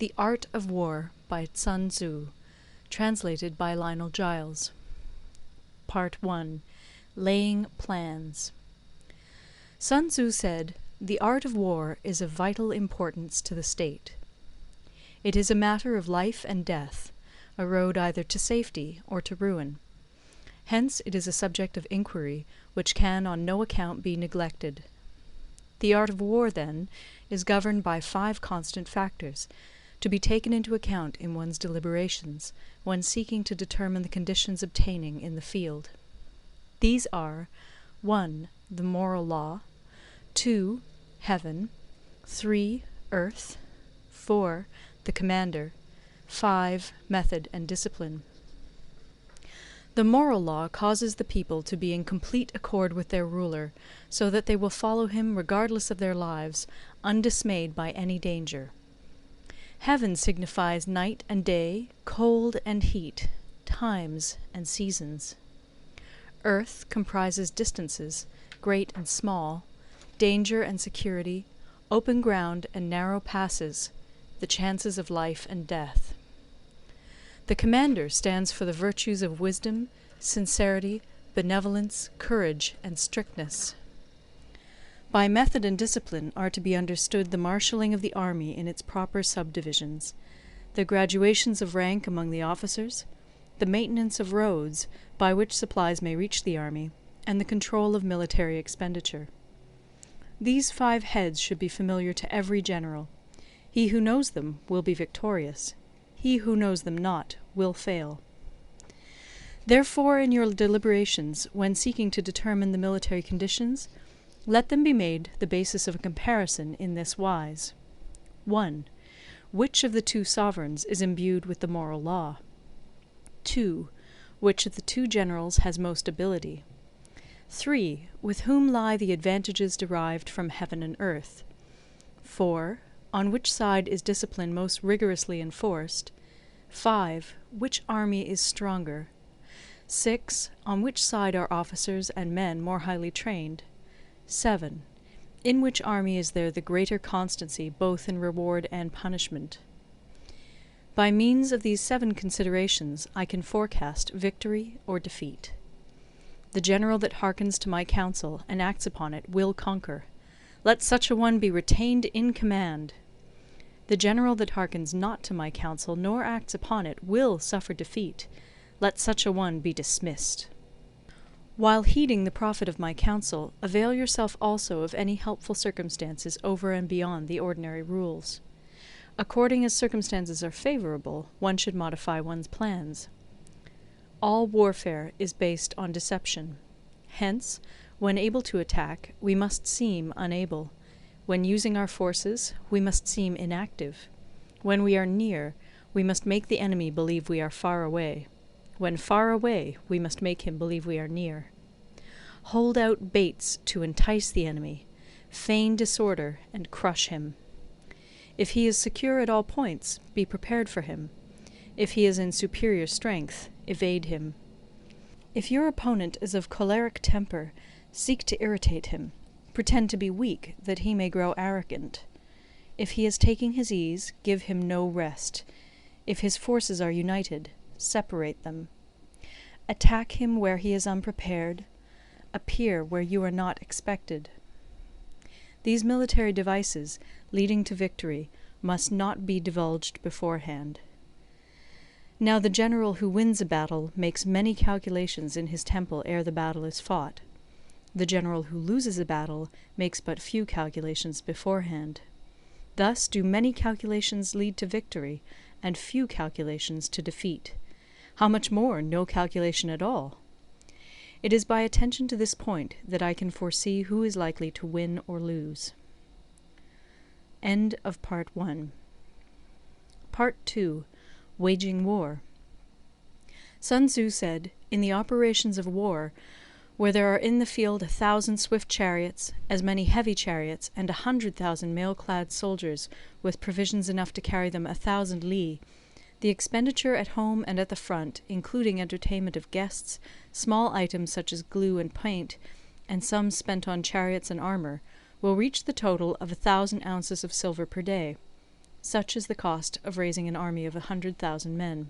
The Art of War by Sun Tzu, translated by Lionel Giles. Part 1. Laying Plans. Sun Tzu said, "The art of war is of vital importance to the state. It is a matter of life and death, a road either to safety or to ruin. Hence it is a subject of inquiry which can on no account be neglected. The art of war, then, is governed by 5 constant factors, to be taken into account in one's deliberations when seeking to determine the conditions obtaining in the field. These are 1. The moral law, 2. Heaven, 3. Earth, 4. The commander, 5. Method and discipline. The moral law causes the people to be in complete accord with their ruler, so that they will follow him regardless of their lives, undismayed by any danger. Heaven signifies night and day, cold and heat, times and seasons. Earth comprises distances, great and small, danger and security, open ground and narrow passes, the chances of life and death. The commander stands for the virtues of wisdom, sincerity, benevolence, courage, and strictness. By method and discipline are to be understood the marshalling of the army in its proper subdivisions, the graduations of rank among the officers, the maintenance of roads by which supplies may reach the army, and the control of military expenditure. These 5 heads should be familiar to every general. He who knows them will be victorious. He who knows them not will fail. Therefore, in your deliberations, when seeking to determine the military conditions, let them be made the basis of a comparison in this wise. 1. Which of the 2 sovereigns is imbued with the moral law? 2. Which of the 2 generals has most ability? 3. With whom lie the advantages derived from heaven and earth? 4. On which side is discipline most rigorously enforced? 5. Which army is stronger? 6. On which side are officers and men more highly trained? 7. In which army is there the greater constancy both in reward and punishment? By means of these 7 considerations I can forecast victory or defeat. The general that hearkens to my counsel and acts upon it will conquer. Let such a one be retained in command. The general that hearkens not to my counsel nor acts upon it will suffer defeat. Let such a one be dismissed. While heeding the profit of my counsel, avail yourself also of any helpful circumstances over and beyond the ordinary rules. According as circumstances are favourable, one should modify one's plans. All warfare is based on deception. Hence, when able to attack, we must seem unable. When using our forces, we must seem inactive. When we are near, we must make the enemy believe we are far away. When far away, we must make him believe we are near. Hold out baits to entice the enemy, feign disorder, and crush him. If he is secure at all points, be prepared for him. If he is in superior strength, evade him. If your opponent is of choleric temper, seek to irritate him. Pretend to be weak, that he may grow arrogant. If he is taking his ease, give him no rest. If his forces are united, separate them. Attack him where he is unprepared. Appear where you are not expected. These military devices, leading to victory, must not be divulged beforehand. Now the general who wins a battle makes many calculations in his temple ere the battle is fought. The general who loses a battle makes but few calculations beforehand. Thus do many calculations lead to victory, and few calculations to defeat. How much more no calculation at all? It is by attention to this point that I can foresee who is likely to win or lose. End of Part 1. Part 2. Waging War. Sun Tzu said, "In the operations of war, where there are in the field 1,000 swift chariots, as many heavy chariots, and 100,000 mail-clad soldiers, with provisions enough to carry them 1,000 li, the expenditure at home and at the front, including entertainment of guests, small items such as glue and paint, and sums spent on chariots and armour, will reach the total of 1,000 ounces of silver per day. Such is the cost of raising an army of 100,000 men.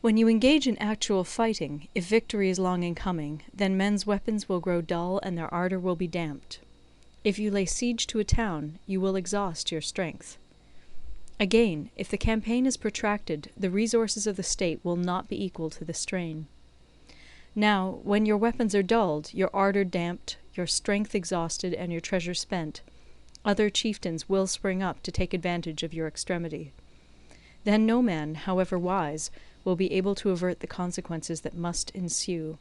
When you engage in actual fighting, if victory is long in coming, then men's weapons will grow dull and their ardour will be damped. If you lay siege to a town, you will exhaust your strength. Again, if the campaign is protracted, the resources of the state will not be equal to the strain. Now, when your weapons are dulled, your ardour damped, your strength exhausted, and your treasure spent, other chieftains will spring up to take advantage of your extremity. Then no man, however wise, will be able to avert the consequences that must ensue.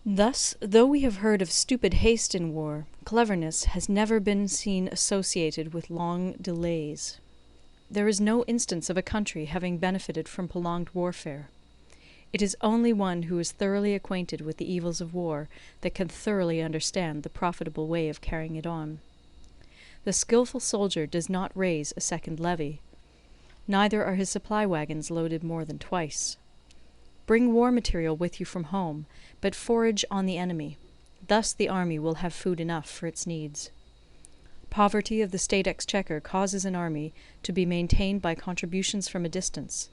Thus, though we have heard of stupid haste in war, cleverness has never been seen associated with long delays. There is no instance of a country having benefited from prolonged warfare. It is only one who is thoroughly acquainted with the evils of war that can thoroughly understand the profitable way of carrying it on. The skilful soldier does not raise a second levy. Neither are his supply wagons loaded more than twice. Bring war material with you from home, but forage on the enemy. Thus the army will have food enough for its needs. Poverty of the state exchequer causes an army to be maintained by contributions from a distance.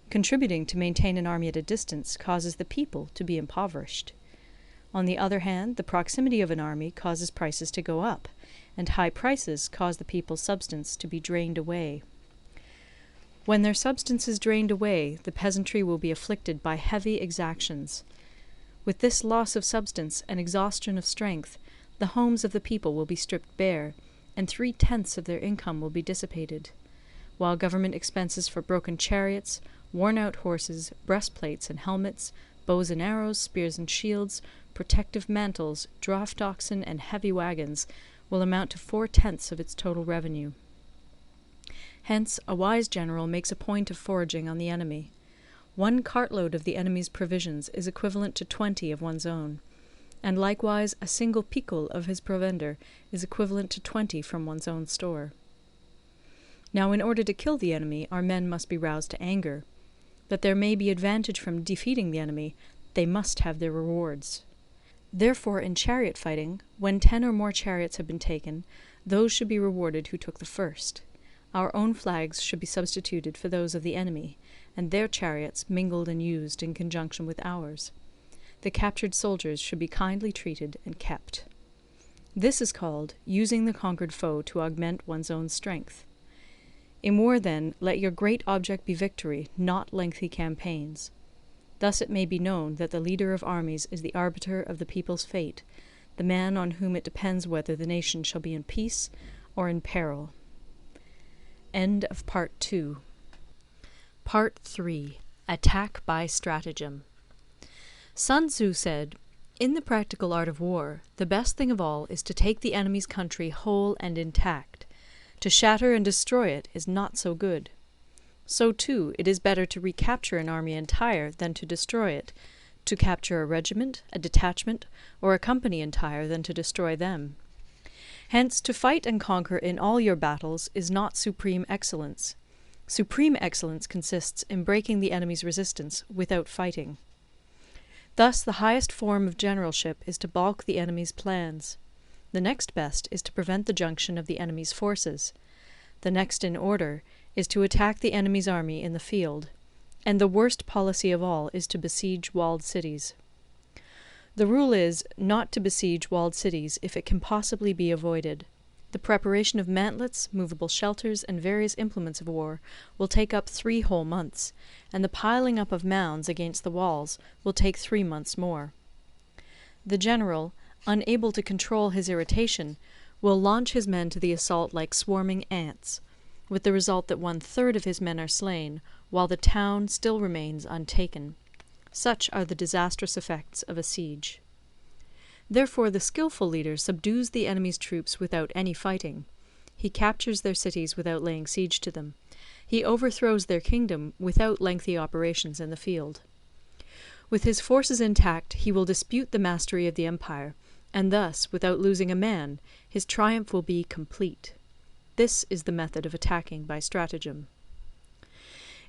Contributing to maintain an army at a distance causes the people to be impoverished. On the other hand, the proximity of an army causes prices to go up, and high prices cause the people's substance to be drained away. When their substance is drained away, the peasantry will be afflicted by heavy exactions. With this loss of substance and exhaustion of strength, the homes of the people will be stripped bare, and 3/10 of their income will be dissipated, while government expenses for broken chariots, worn-out horses, breastplates and helmets, bows and arrows, spears and shields, protective mantles, draught oxen, and heavy wagons will amount to 4/10 of its total revenue. Hence, a wise general makes a point of foraging on the enemy. 1 cartload of the enemy's provisions is equivalent to 20 of one's own, and likewise a single picul of his provender is equivalent to 20 from one's own store. Now, in order to kill the enemy, our men must be roused to anger. That there may be advantage from defeating the enemy, they must have their rewards. Therefore, in chariot fighting, when 10 or more chariots have been taken, those should be rewarded who took the first. Our own flags should be substituted for those of the enemy, and their chariots mingled and used in conjunction with ours. The captured soldiers should be kindly treated and kept. This is called using the conquered foe to augment one's own strength. In war, then, let your great object be victory, not lengthy campaigns. Thus it may be known that the leader of armies is the arbiter of the people's fate, the man on whom it depends whether the nation shall be in peace or in peril. End of Part 2. Part 3. Attack by Stratagem. Sun Tzu said, "In the practical art of war, the best thing of all is to take the enemy's country whole and intact. To shatter and destroy it is not so good. So, too, it is better to recapture an army entire than to destroy it, to capture a regiment, a detachment, or a company entire than to destroy them. Hence, to fight and conquer in all your battles is not supreme excellence. Supreme excellence consists in breaking the enemy's resistance without fighting. Thus, the highest form of generalship is to balk the enemy's plans. The next best is to prevent the junction of the enemy's forces. The next in order is to attack the enemy's army in the field. And the worst policy of all is to besiege walled cities. The rule is, not to besiege walled cities if it can possibly be avoided. The preparation of mantlets, movable shelters, and various implements of war will take up 3 whole months, and the piling up of mounds against the walls will take 3 months more. The general, unable to control his irritation, will launch his men to the assault like swarming ants, with the result that 1/3 of his men are slain, while the town still remains untaken. Such are the disastrous effects of a siege. Therefore the skilful leader subdues the enemy's troops without any fighting. He captures their cities without laying siege to them. He overthrows their kingdom without lengthy operations in the field. With his forces intact, he will dispute the mastery of the empire, and thus, without losing a man, his triumph will be complete. This is the method of attacking by stratagem.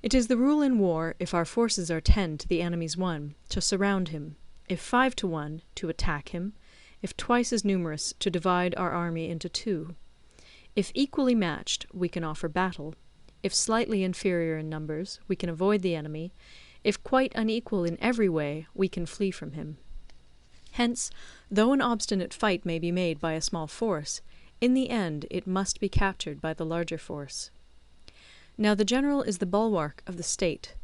It is the rule in war, if our forces are 10 to the enemy's 1, to surround him; if 5 to 1, to attack him; if twice as numerous, to divide our army into 2. If equally matched, we can offer battle. If slightly inferior in numbers, we can avoid the enemy. If quite unequal in every way, we can flee from him. Hence, though an obstinate fight may be made by a small force, in the end it must be captured by the larger force. Now the general is the bulwark of the state.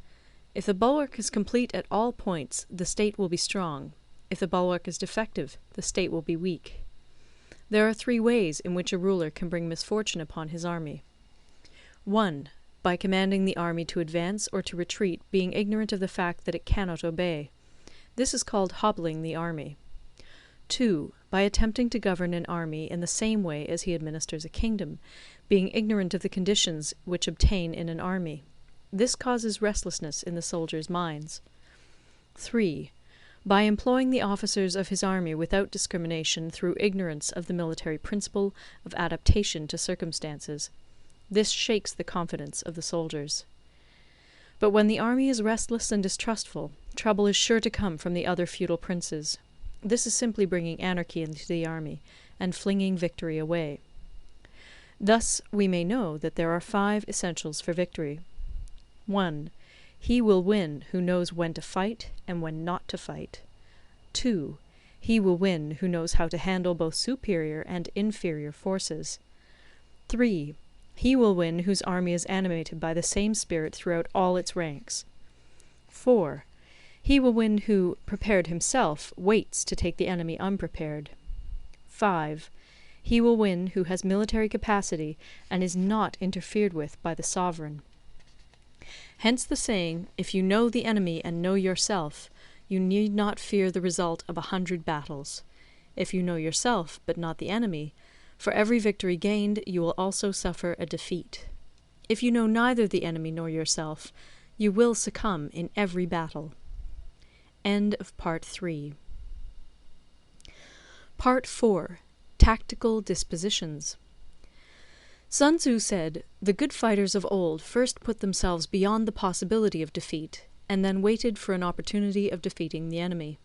If the bulwark is complete at all points, the state will be strong. If the bulwark is defective, the state will be weak. There are 3 ways in which a ruler can bring misfortune upon his army. 1. By commanding the army to advance or to retreat, being ignorant of the fact that it cannot obey. This is called hobbling the army. 2. By attempting to govern an army in the same way as he administers a kingdom, being ignorant of the conditions which obtain in an army. This causes restlessness in the soldiers' minds. 3. By employing the officers of his army without discrimination through ignorance of the military principle of adaptation to circumstances. This shakes the confidence of the soldiers. But when the army is restless and distrustful, trouble is sure to come from the other feudal princes. This is simply bringing anarchy into the army, and flinging victory away. Thus we may know that there are 5 essentials for victory. 1. He will win who knows when to fight and when not to fight. 2. He will win who knows how to handle both superior and inferior forces. 3. He will win whose army is animated by the same spirit throughout all its ranks. 4. He will win who, prepared himself, waits to take the enemy unprepared. 5. He will win who has military capacity and is not interfered with by the sovereign. Hence the saying, if you know the enemy and know yourself, you need not fear the result of 100 battles. If you know yourself, but not the enemy, for every victory gained you will also suffer a defeat. If you know neither the enemy nor yourself, you will succumb in every battle. End of Part 3. Part 4. Tactical Dispositions. Sun Tzu said, "The good fighters of old first put themselves beyond the possibility of defeat, and then waited for an opportunity of defeating the enemy.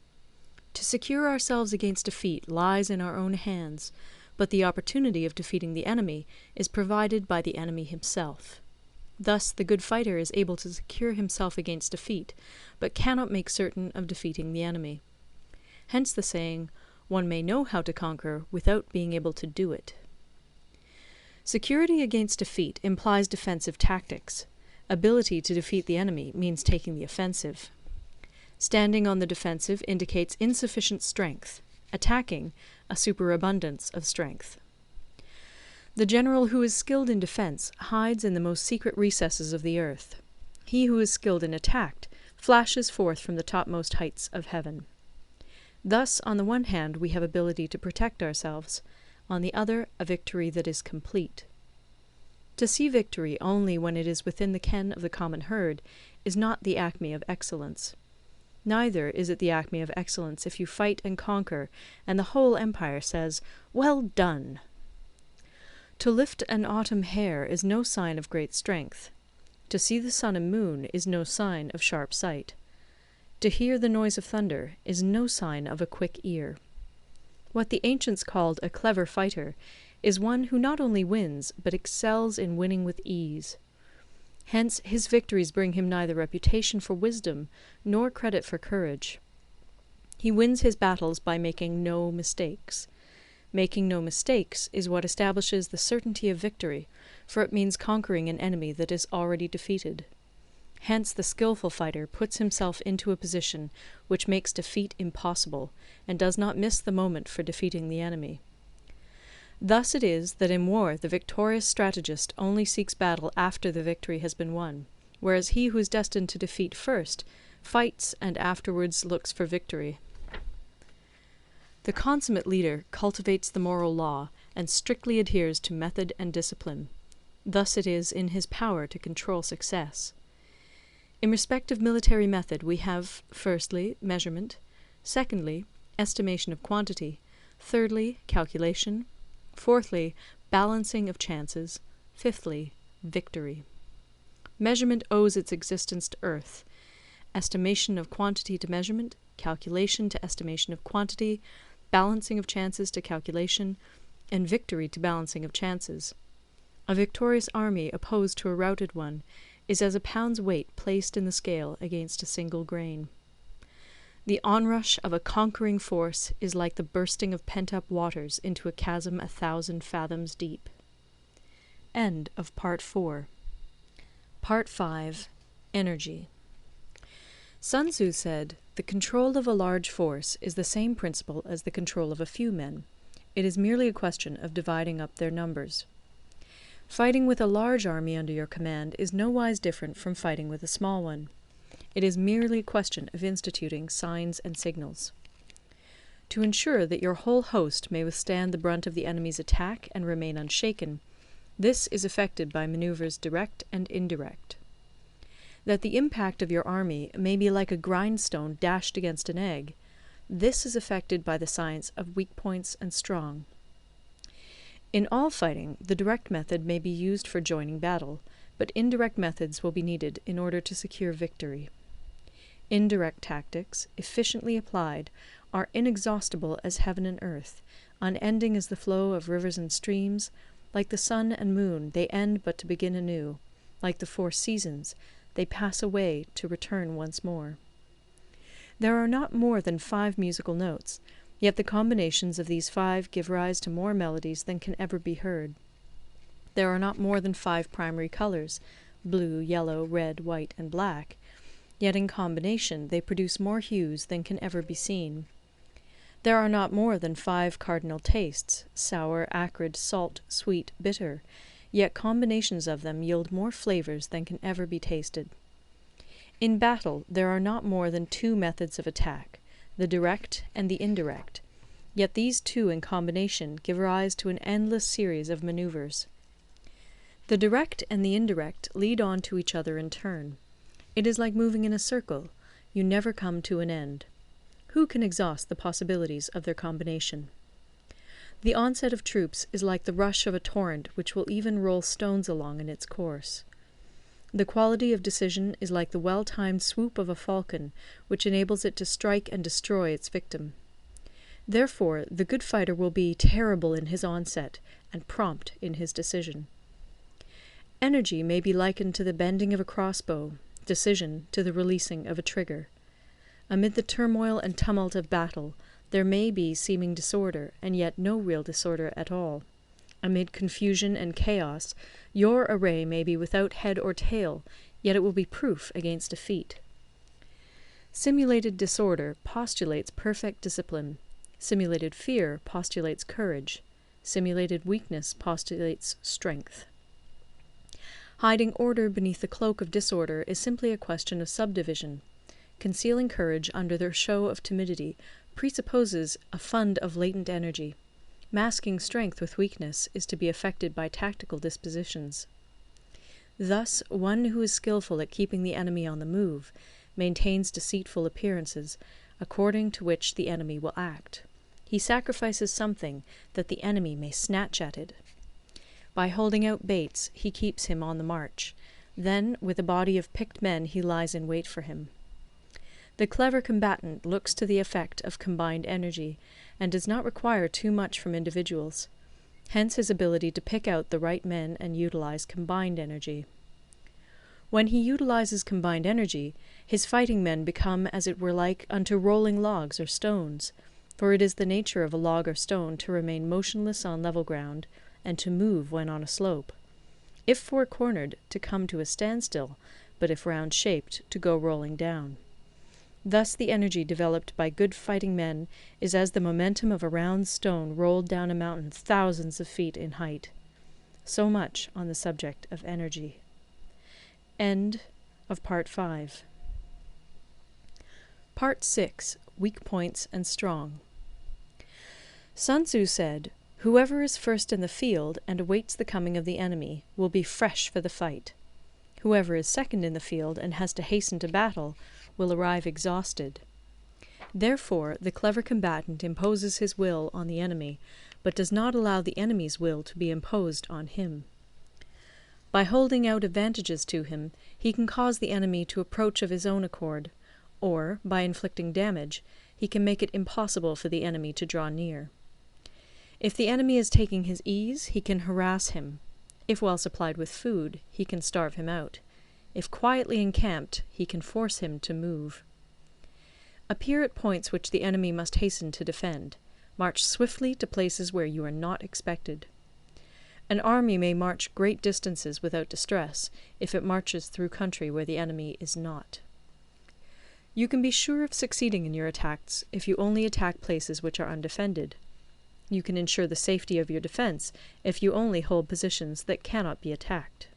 To secure ourselves against defeat lies in our own hands, but the opportunity of defeating the enemy is provided by the enemy himself. Thus the good fighter is able to secure himself against defeat, but cannot make certain of defeating the enemy. Hence the saying, one may know how to conquer without being able to do it." Security against defeat implies defensive tactics. Ability to defeat the enemy means taking the offensive. Standing on the defensive indicates insufficient strength. Attacking, a superabundance of strength. The general who is skilled in defense hides in the most secret recesses of the earth. He who is skilled in attack flashes forth from the topmost heights of heaven. Thus, on the one hand, we have ability to protect ourselves, on the other, a victory that is complete. To see victory only when it is within the ken of the common herd is not the acme of excellence. Neither is it the acme of excellence if you fight and conquer, and the whole empire says, "Well done!" To lift an autumn hair is no sign of great strength. To see the sun and moon is no sign of sharp sight. To hear the noise of thunder is no sign of a quick ear. What the ancients called a clever fighter is one who not only wins, but excels in winning with ease. Hence his victories bring him neither reputation for wisdom nor credit for courage. He wins his battles by making no mistakes. Making no mistakes is what establishes the certainty of victory, for it means conquering an enemy that is already defeated. Hence the skillful fighter puts himself into a position which makes defeat impossible, and does not miss the moment for defeating the enemy. Thus it is that in war the victorious strategist only seeks battle after the victory has been won, whereas he who is destined to defeat first fights and afterwards looks for victory. The consummate leader cultivates the moral law and strictly adheres to method and discipline. Thus it is in his power to control success. In respect of military method we have, firstly, measurement, secondly, estimation of quantity, thirdly, calculation, fourthly, balancing of chances, fifthly, victory. Measurement owes its existence to earth, estimation of quantity to measurement, calculation to estimation of quantity, balancing of chances to calculation, and victory to balancing of chances. A victorious army opposed to a routed one is as a pound's weight placed in the scale against a single grain. The onrush of a conquering force is like the bursting of pent-up waters into a chasm 1,000 fathoms deep. End of Part 4. Part 5. Energy. Sun Tzu said, "The control of a large force is the same principle as the control of a few men. It is merely a question of dividing up their numbers." Fighting with a large army under your command is nowise different from fighting with a small one. It is merely a question of instituting signs and signals. To ensure that your whole host may withstand the brunt of the enemy's attack and remain unshaken, this is effected by maneuvers direct and indirect. That the impact of your army may be like a grindstone dashed against an egg, this is effected by the science of weak points and strong. In all fighting, the direct method may be used for joining battle, but indirect methods will be needed in order to secure victory. Indirect tactics, efficiently applied, are inexhaustible as heaven and earth, unending as the flow of rivers and streams. Like the sun and moon, they end but to begin anew. Like the 4 seasons, they pass away to return once more. There are not more than 5 musical notes, yet the combinations of these 5 give rise to more melodies than can ever be heard. There are not more than 5 primary colors, blue, yellow, red, white, and black, yet in combination they produce more hues than can ever be seen. There are not more than 5 cardinal tastes, sour, acrid, salt, sweet, bitter, yet combinations of them yield more flavors than can ever be tasted. In battle there are not more than 2 methods of attack, the direct and the indirect, yet these 2 in combination give rise to an endless series of maneuvers. The direct and the indirect lead on to each other in turn. It is like moving in a circle, you never come to an end. Who can exhaust the possibilities of their combination? The onset of troops is like the rush of a torrent which will even roll stones along in its course. The quality of decision is like the well-timed swoop of a falcon, which enables it to strike and destroy its victim. Therefore, the good fighter will be terrible in his onset and prompt in his decision. Energy may be likened to the bending of a crossbow, decision to the releasing of a trigger. Amid the turmoil and tumult of battle, there may be seeming disorder, and yet no real disorder at all. Amid confusion and chaos, your array may be without head or tail, yet it will be proof against defeat. Simulated disorder postulates perfect discipline. Simulated fear postulates courage. Simulated weakness postulates strength. Hiding order beneath the cloak of disorder is simply a question of subdivision. Concealing courage under their show of timidity presupposes a fund of latent energy. Masking strength with weakness is to be effected by tactical dispositions. Thus, one who is skilful at keeping the enemy on the move maintains deceitful appearances, according to which the enemy will act. He sacrifices something that the enemy may snatch at it. By holding out baits, he keeps him on the march. Then, with a body of picked men, he lies in wait for him. The clever combatant looks to the effect of combined energy, and does not require too much from individuals. Hence his ability to pick out the right men and utilize combined energy. When he utilizes combined energy, his fighting men become as it were like unto rolling logs or stones, for it is the nature of a log or stone to remain motionless on level ground, and to move when on a slope. If four-cornered, to come to a standstill, but if round-shaped, to go rolling down. Thus the energy developed by good fighting men is as the momentum of a round stone rolled down a mountain thousands of feet in height. So much on the subject of energy. End of Part 5. Part 6. Weak Points and Strong. Sun Tzu said, "Whoever is first in the field and awaits the coming of the enemy will be fresh for the fight. Whoever is second in the field and has to hasten to battle will arrive exhausted." Therefore, the clever combatant imposes his will on the enemy, but does not allow the enemy's will to be imposed on him. By holding out advantages to him, he can cause the enemy to approach of his own accord, or, by inflicting damage, he can make it impossible for the enemy to draw near. If the enemy is taking his ease, he can harass him. If well supplied with food, he can starve him out. If quietly encamped, he can force him to move. Appear at points which the enemy must hasten to defend. March swiftly to places where you are not expected. An army may march great distances without distress, if it marches through country where the enemy is not. You can be sure of succeeding in your attacks if you only attack places which are undefended. You can ensure the safety of your defense if you only hold positions that cannot be attacked.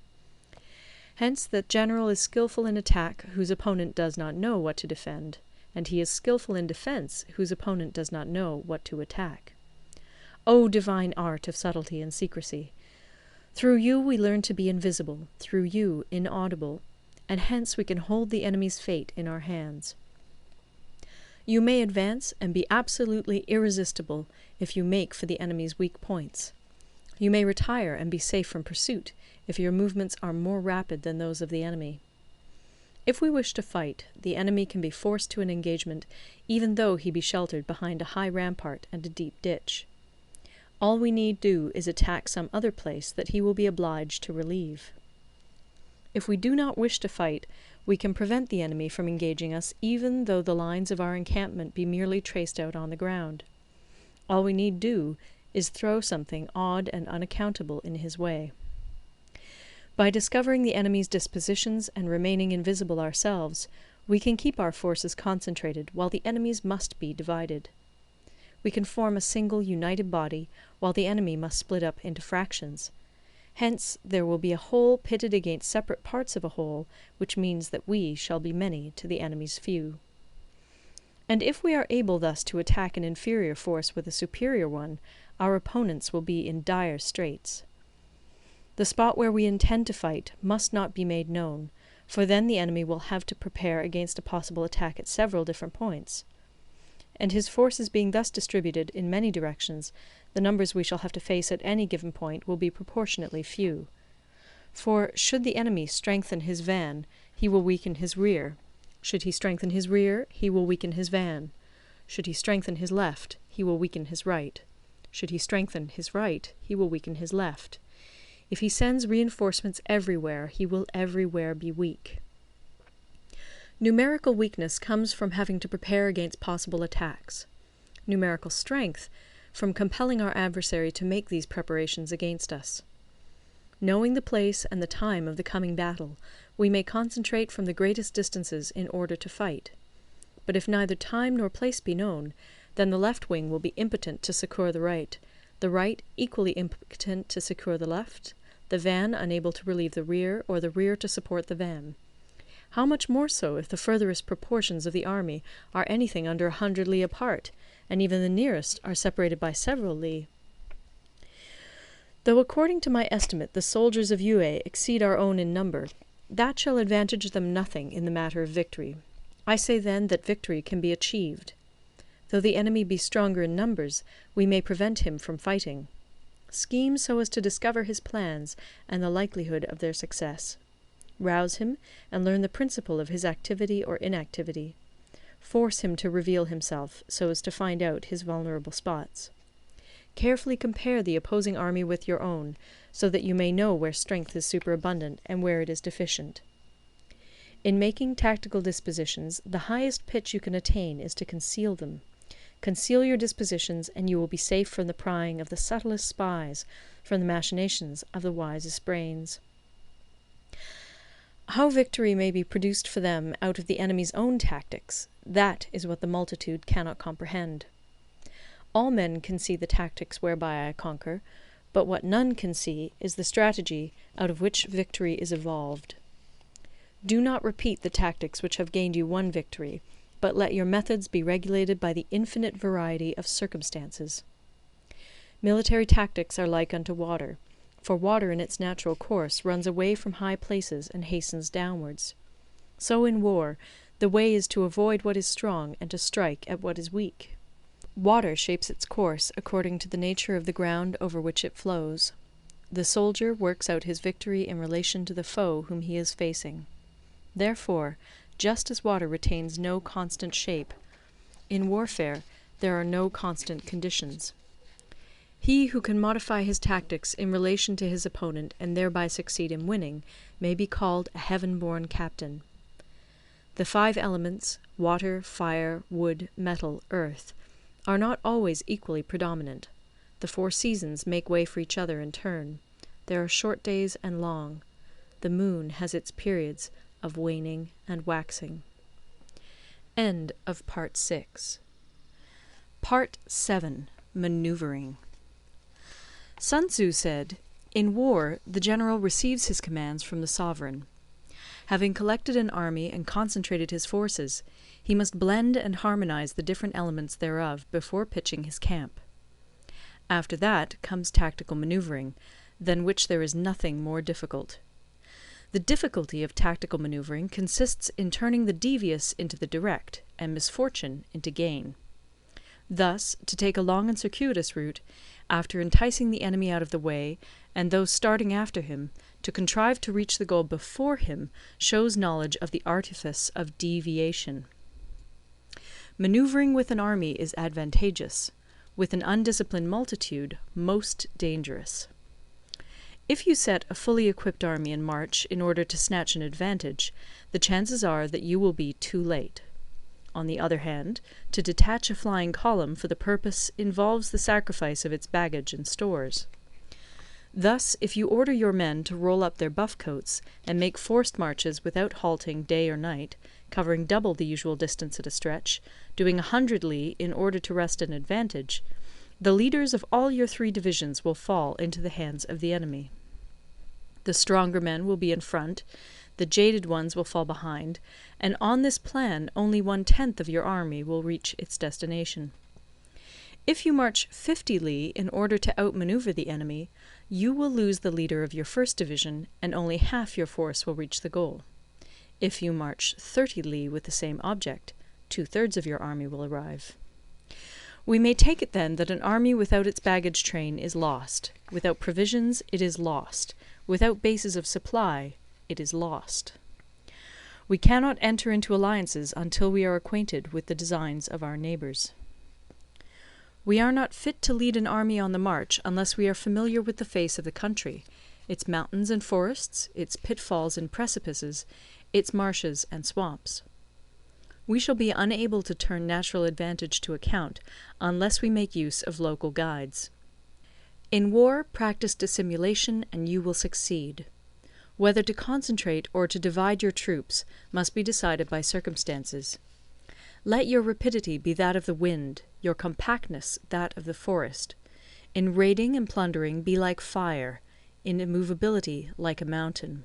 Hence that general is skillful in attack whose opponent does not know what to defend, and he is skillful in defense whose opponent does not know what to attack. O divine art of subtlety and secrecy! Through you we learn to be invisible, through you inaudible, and hence we can hold the enemy's fate in our hands. You may advance and be absolutely irresistible if you make for the enemy's weak points. You may retire and be safe from pursuit if your movements are more rapid than those of the enemy. If we wish to fight, the enemy can be forced to an engagement even though he be sheltered behind a high rampart and a deep ditch. All we need do is attack some other place that he will be obliged to relieve. If we do not wish to fight, we can prevent the enemy from engaging us even though the lines of our encampment be merely traced out on the ground. All we need do is throw something odd and unaccountable in his way. By discovering the enemy's dispositions and remaining invisible ourselves, we can keep our forces concentrated while the enemy's must be divided. We can form a single united body while the enemy must split up into fractions. Hence there will be a whole pitted against separate parts of a whole, which means that we shall be many to the enemy's few. And if we are able thus to attack an inferior force with a superior one, our opponents will be in dire straits. The spot where we intend to fight must not be made known, for then the enemy will have to prepare against a possible attack at several different points. And his forces being thus distributed in many directions, the numbers we shall have to face at any given point will be proportionately few. For should the enemy strengthen his van, he will weaken his rear. Should he strengthen his rear, he will weaken his van. Should he strengthen his left, he will weaken his right. Should he strengthen his right, he will weaken his left. If he sends reinforcements everywhere, he will everywhere be weak. Numerical weakness comes from having to prepare against possible attacks. Numerical strength from compelling our adversary to make these preparations against us. Knowing the place and the time of the coming battle, we may concentrate from the greatest distances in order to fight. But if neither time nor place be known, then the left wing will be impotent to succour the right equally impotent to succour the left, the van unable to relieve the rear, or the rear to support the van. How much more so if the furthest proportions of the army are anything under 100 li apart, and even the nearest are separated by several li. Though according to my estimate the soldiers of Yue exceed our own in number, that shall advantage them nothing in the matter of victory. I say then that victory can be achieved. Though the enemy be stronger in numbers, we may prevent him from fighting. Scheme so as to discover his plans and the likelihood of their success. Rouse him, and learn the principle of his activity or inactivity. Force him to reveal himself, so as to find out his vulnerable spots. Carefully compare the opposing army with your own, so that you may know where strength is superabundant and where it is deficient. In making tactical dispositions, the highest pitch you can attain is to conceal them. Conceal your dispositions, and you will be safe from the prying of the subtlest spies, from the machinations of the wisest brains. How victory may be produced for them out of the enemy's own tactics, that is what the multitude cannot comprehend. All men can see the tactics whereby I conquer, but what none can see is the strategy out of which victory is evolved. Do not repeat the tactics which have gained you one victory, but let your methods be regulated by the infinite variety of circumstances. Military tactics are like unto water, for water in its natural course runs away from high places and hastens downwards. So in war, the way is to avoid what is strong and to strike at what is weak. Water shapes its course according to the nature of the ground over which it flows. The soldier works out his victory in relation to the foe whom he is facing. Therefore, just as water retains no constant shape, in warfare there are no constant conditions. He who can modify his tactics in relation to his opponent and thereby succeed in winning may be called a heaven-born captain. The 5 elements, water, fire, wood, metal, earth, are not always equally predominant. The 4 seasons make way for each other in turn. There are short days and long. The moon has its periods of waning and waxing. End of Part 6. Part 7. Maneuvering. Sun Tzu said, "In war, the general receives his commands from the sovereign. Having collected an army and concentrated his forces, he must blend and harmonize the different elements thereof before pitching his camp. After that comes tactical maneuvering, than which there is nothing more difficult. The difficulty of tactical maneuvering consists in turning the devious into the direct, and misfortune into gain. Thus, to take a long and circuitous route, after enticing the enemy out of the way, and those starting after him, to contrive to reach the goal before him, shows knowledge of the artifice of deviation. Maneuvering with an army is advantageous; with an undisciplined multitude, most dangerous. If you set a fully equipped army in march in order to snatch an advantage, the chances are that you will be too late. On the other hand, to detach a flying column for the purpose involves the sacrifice of its baggage and stores. Thus, if you order your men to roll up their buff coats and make forced marches without halting day or night, covering double the usual distance at a stretch, doing 100 li in order to wrest an advantage, the leaders of all your 3 divisions will fall into the hands of the enemy. The stronger men will be in front, the jaded ones will fall behind, and on this plan only 1/10 of your army will reach its destination. If you march 50 li in order to outmaneuver the enemy, you will lose the leader of your first division, and only half your force will reach the goal. If you march 30 li with the same object, 2/3 of your army will arrive. We may take it then that an army without its baggage train is lost; without provisions it is lost; without bases of supply it is lost. We cannot enter into alliances until we are acquainted with the designs of our neighbours. We are not fit to lead an army on the march unless we are familiar with the face of the country, its mountains and forests, its pitfalls and precipices, its marshes and swamps. We shall be unable to turn natural advantage to account unless we make use of local guides. In war, practice dissimulation and you will succeed. Whether to concentrate or to divide your troops must be decided by circumstances. Let your rapidity be that of the wind, your compactness that of the forest. In raiding and plundering be like fire, in immovability like a mountain.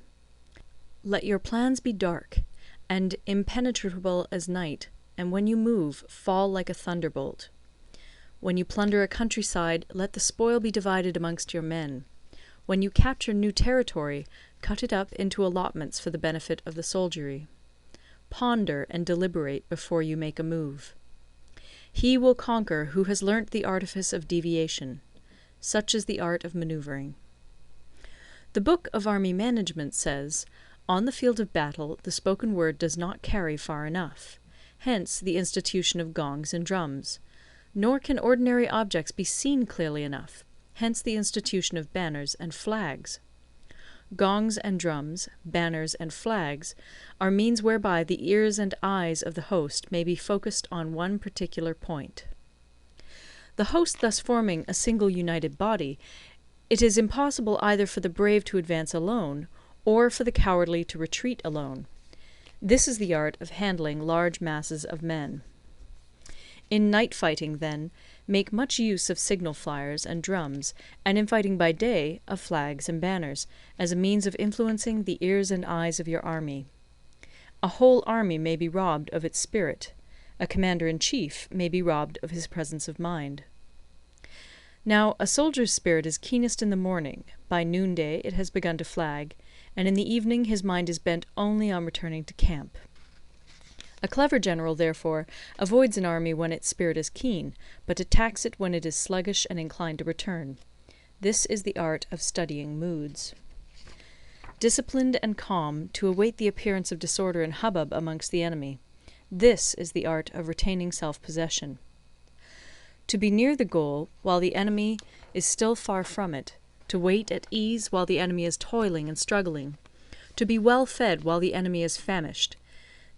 Let your plans be dark, and impenetrable as night, and when you move, fall like a thunderbolt. When you plunder a countryside, let the spoil be divided amongst your men. When you capture new territory, cut it up into allotments for the benefit of the soldiery. Ponder and deliberate before you make a move. He will conquer who has learnt the artifice of deviation. Such is the art of manoeuvring. The Book of Army Management says, "On the field of battle the spoken word does not carry far enough. Hence the institution of gongs and drums. Nor can ordinary objects be seen clearly enough. Hence the institution of banners and flags. Gongs and drums, banners and flags, are means whereby the ears and eyes of the host may be focused on one particular point. The host thus forming a single united body, it is impossible either for the brave to advance alone, or for the cowardly to retreat alone. This is the art of handling large masses of men. In night fighting, then, make much use of signal flyers and drums, and in fighting by day, of flags and banners, as a means of influencing the ears and eyes of your army. A whole army may be robbed of its spirit. A commander-in-chief may be robbed of his presence of mind. Now, a soldier's spirit is keenest in the morning, by noonday it has begun to flag, and in the evening his mind is bent only on returning to camp. A clever general, therefore, avoids an army when its spirit is keen, but attacks it when it is sluggish and inclined to return. This is the art of studying moods. Disciplined and calm, to await the appearance of disorder and hubbub amongst the enemy. This is the art of retaining self-possession. to be near the goal while the enemy is still far from it, to wait at ease while the enemy is toiling and struggling, to be well fed while the enemy is famished.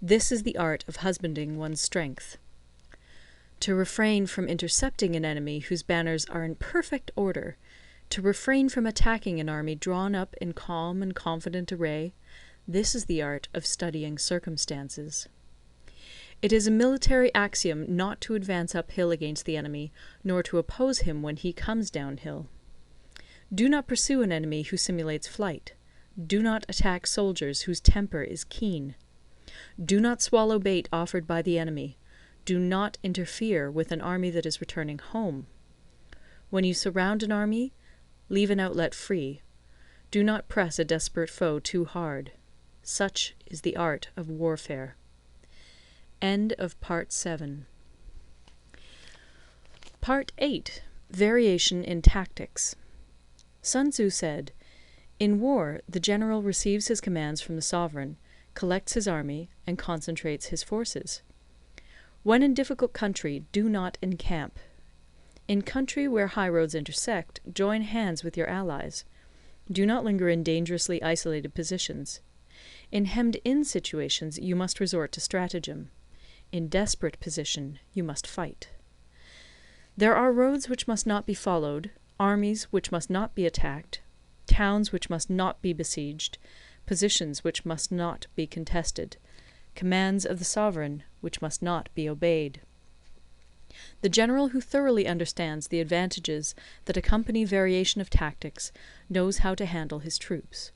This is the art of husbanding one's strength. To refrain from intercepting an enemy whose banners are in perfect order, to refrain from attacking an army drawn up in calm and confident array, this is the art of studying circumstances. It is a military axiom not to advance uphill against the enemy, nor to oppose him when he comes downhill. Do not pursue an enemy who simulates flight. Do not attack soldiers whose temper is keen. Do not swallow bait offered by the enemy. Do not interfere with an army that is returning home. When you surround an army, leave an outlet free. Do not press a desperate foe too hard. Such is the art of warfare. End of Part 7. Part 8. Variation in Tactics. Sun Tzu said, "In war, the general receives his commands from the sovereign, collects his army, and concentrates his forces. When in difficult country, do not encamp. In country where highroads intersect, join hands with your allies. Do not linger in dangerously isolated positions. In hemmed-in situations, you must resort to stratagem. In desperate position, you must fight. There are roads which must not be followed, armies which must not be attacked, towns which must not be besieged, positions which must not be contested, commands of the sovereign which must not be obeyed." The general who thoroughly understands the advantages that accompany variation of tactics knows how to handle his troops.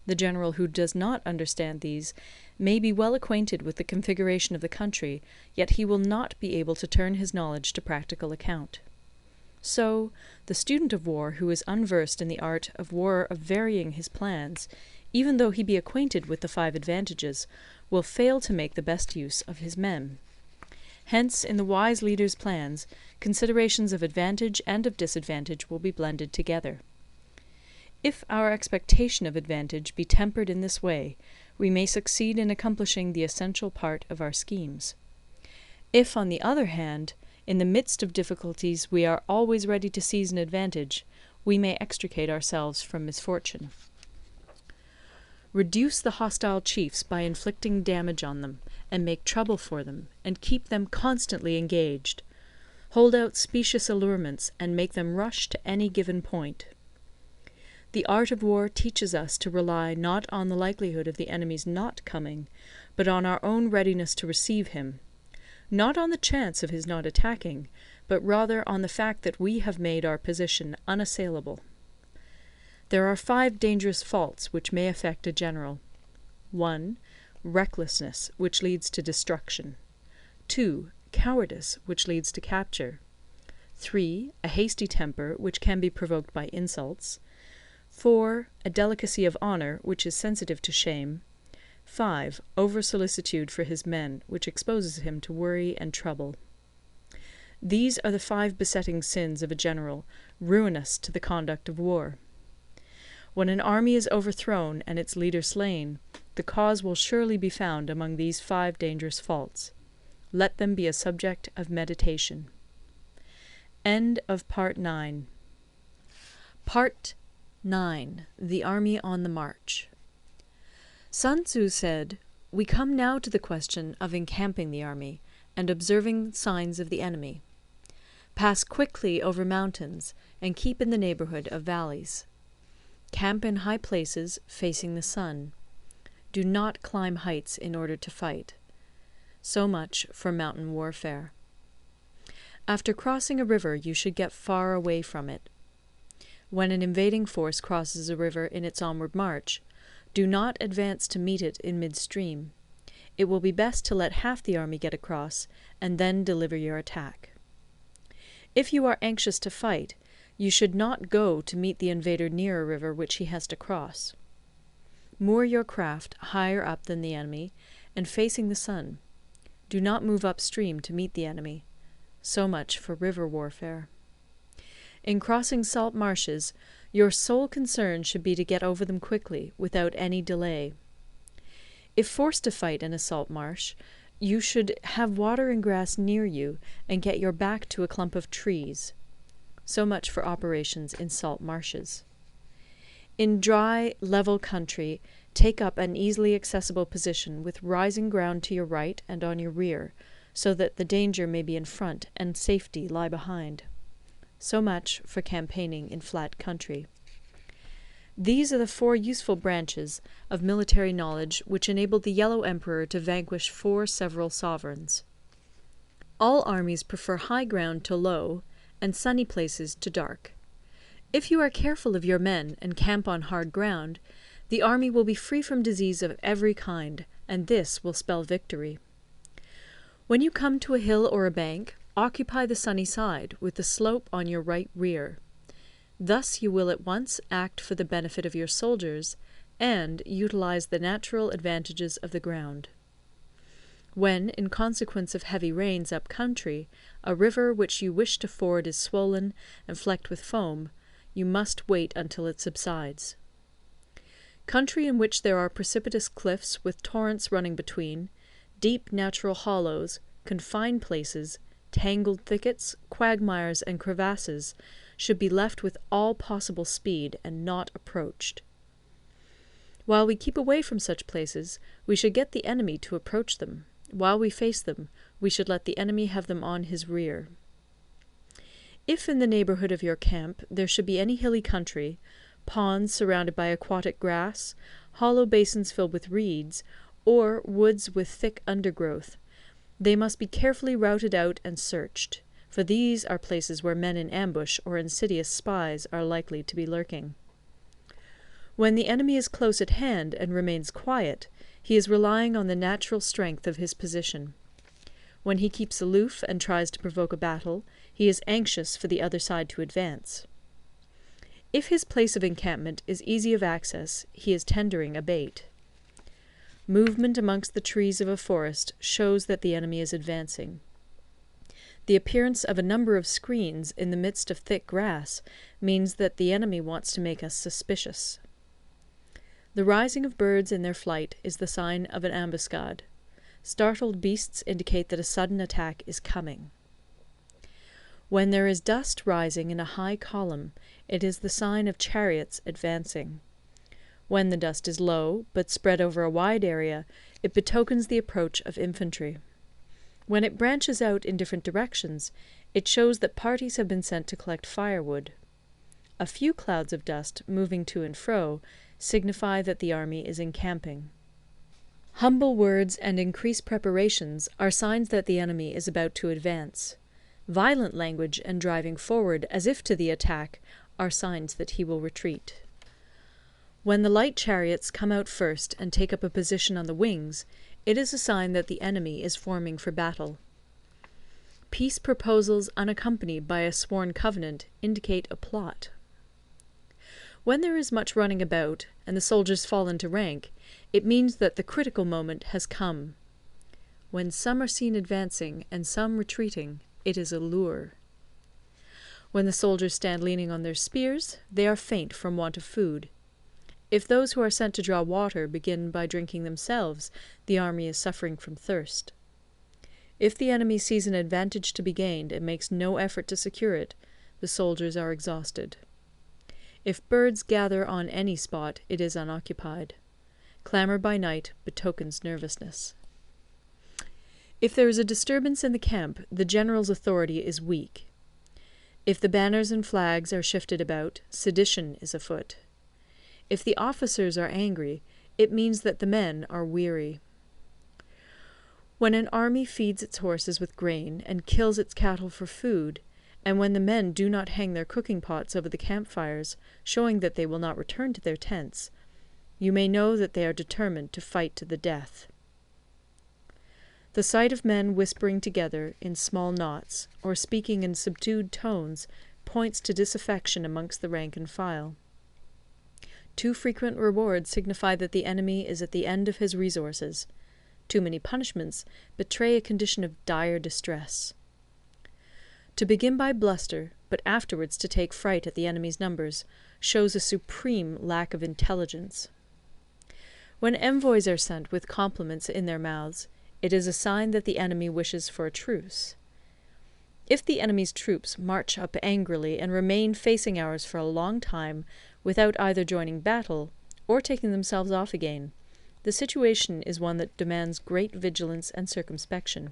The general who does not understand these may be well acquainted with the configuration of the country, yet he will not be able to turn his knowledge to practical account. So, the student of war who is unversed in the art of war of varying his plans, even though he be acquainted with the 5 advantages, will fail to make the best use of his men. Hence, in the wise leader's plans, considerations of advantage and of disadvantage will be blended together. If our expectation of advantage be tempered in this way, we may succeed in accomplishing the essential part of our schemes. If, on the other hand, in the midst of difficulties we are always ready to seize an advantage, we may extricate ourselves from misfortune. Reduce the hostile chiefs by inflicting damage on them, and make trouble for them, and keep them constantly engaged. Hold out specious allurements, and make them rush to any given point. The art of war teaches us to rely not on the likelihood of the enemy's not coming, but on our own readiness to receive him, not on the chance of his not attacking, but rather on the fact that we have made our position unassailable. There are 5 dangerous faults which may affect a general. 1. Recklessness, which leads to destruction. 2. Cowardice, which leads to capture. 3. A hasty temper, which can be provoked by insults. 4. A delicacy of honour, which is sensitive to shame. 5. Over-solicitude for his men, which exposes him to worry and trouble. These are the 5 besetting sins of a general, ruinous to the conduct of war. When an army is overthrown and its leader slain, the cause will surely be found among these 5 dangerous faults. Let them be a subject of meditation. End of Part 9. Part 9. The Army on the March. Sun Tzu said, "We come now to the question of encamping the army, and observing signs of the enemy. Pass quickly over mountains, and keep in the neighbourhood of valleys. Camp in high places, facing the sun. Do not climb heights in order to fight." So much for mountain warfare. After crossing a river, you should get far away from it. When an invading force crosses a river in its onward march, do not advance to meet it in midstream. It will be best to let half the army get across, and then deliver your attack. If you are anxious to fight, you should not go to meet the invader near a river which he has to cross. Moor your craft higher up than the enemy, and facing the sun. Do not move upstream to meet the enemy. So much for river warfare. In crossing salt marshes, your sole concern should be to get over them quickly, without any delay. If forced to fight in a salt marsh, You should have water and grass near you, and get your back to a clump of trees. So much for operations in salt marshes. In dry, level country, take up an easily accessible position with rising ground to your right and on your rear, so that the danger may be in front and safety lie behind. So much for campaigning in flat country. These are the 4 useful branches of military knowledge which enabled the Yellow Emperor to vanquish 4 several sovereigns. All armies prefer high ground to low, and sunny places to dark. If you are careful of your men and camp on hard ground, the army will be free from disease of every kind, and this will spell victory. When you come to a hill or a bank, occupy the sunny side, with the slope on your right rear. Thus you will at once act for the benefit of your soldiers, and utilize the natural advantages of the ground. When, in consequence of heavy rains up country, a river which you wish to ford is swollen and flecked with foam, you must wait until it subsides. Country in which there are precipitous cliffs with torrents running between, deep natural hollows, confined places, tangled thickets, quagmires, and crevasses, should be left with all possible speed and not approached. While we keep away from such places, we should get the enemy to approach them. While we face them, we should let the enemy have them on his rear. If in the neighbourhood of your camp there should be any hilly country, ponds surrounded by aquatic grass, hollow basins filled with reeds, or woods with thick undergrowth, they must be carefully routed out and searched, for these are places where men in ambush or insidious spies are likely to be lurking. When the enemy is close at hand and remains quiet, he is relying on the natural strength of his position. When he keeps aloof and tries to provoke a battle, he is anxious for the other side to advance. If his place of encampment is easy of access, he is tendering a bait. Movement amongst the trees of a forest shows that the enemy is advancing. The appearance of a number of screens in the midst of thick grass means that the enemy wants to make us suspicious. The rising of birds in their flight is the sign of an ambuscade. Startled beasts indicate that a sudden attack is coming. When there is dust rising in a high column, it is the sign of chariots advancing. When the dust is low, but spread over a wide area, it betokens the approach of infantry. When it branches out in different directions, it shows that parties have been sent to collect firewood. A few clouds of dust, moving to and fro, signify that the army is encamping. Humble words and increased preparations are signs that the enemy is about to advance. Violent language and driving forward as if to the attack are signs that he will retreat. When the light chariots come out first and take up a position on the wings, it is a sign that the enemy is forming for battle. Peace proposals unaccompanied by a sworn covenant indicate a plot. When there is much running about, and the soldiers fall into rank, it means that the critical moment has come. When some are seen advancing and some retreating, it is a lure. When the soldiers stand leaning on their spears, they are faint from want of food. If those who are sent to draw water begin by drinking themselves, the army is suffering from thirst. If the enemy sees an advantage to be gained and makes no effort to secure it, the soldiers are exhausted. If birds gather on any spot, it is unoccupied. Clamour by night betokens nervousness. If there is a disturbance in the camp, the general's authority is weak. If the banners and flags are shifted about, sedition is afoot. If the officers are angry, it means that the men are weary. When an army feeds its horses with grain and kills its cattle for food, and when the men do not hang their cooking pots over the campfires, showing that they will not return to their tents, you may know that they are determined to fight to the death. The sight of men whispering together in small knots, or speaking in subdued tones, points to disaffection amongst the rank and file. Too frequent rewards signify that the enemy is at the end of his resources. Too many punishments betray a condition of dire distress. To begin by bluster, but afterwards to take fright at the enemy's numbers, shows a supreme lack of intelligence. When envoys are sent with compliments in their mouths, it is a sign that the enemy wishes for a truce. If the enemy's troops march up angrily and remain facing ours for a long time without either joining battle or taking themselves off again, the situation is one that demands great vigilance and circumspection.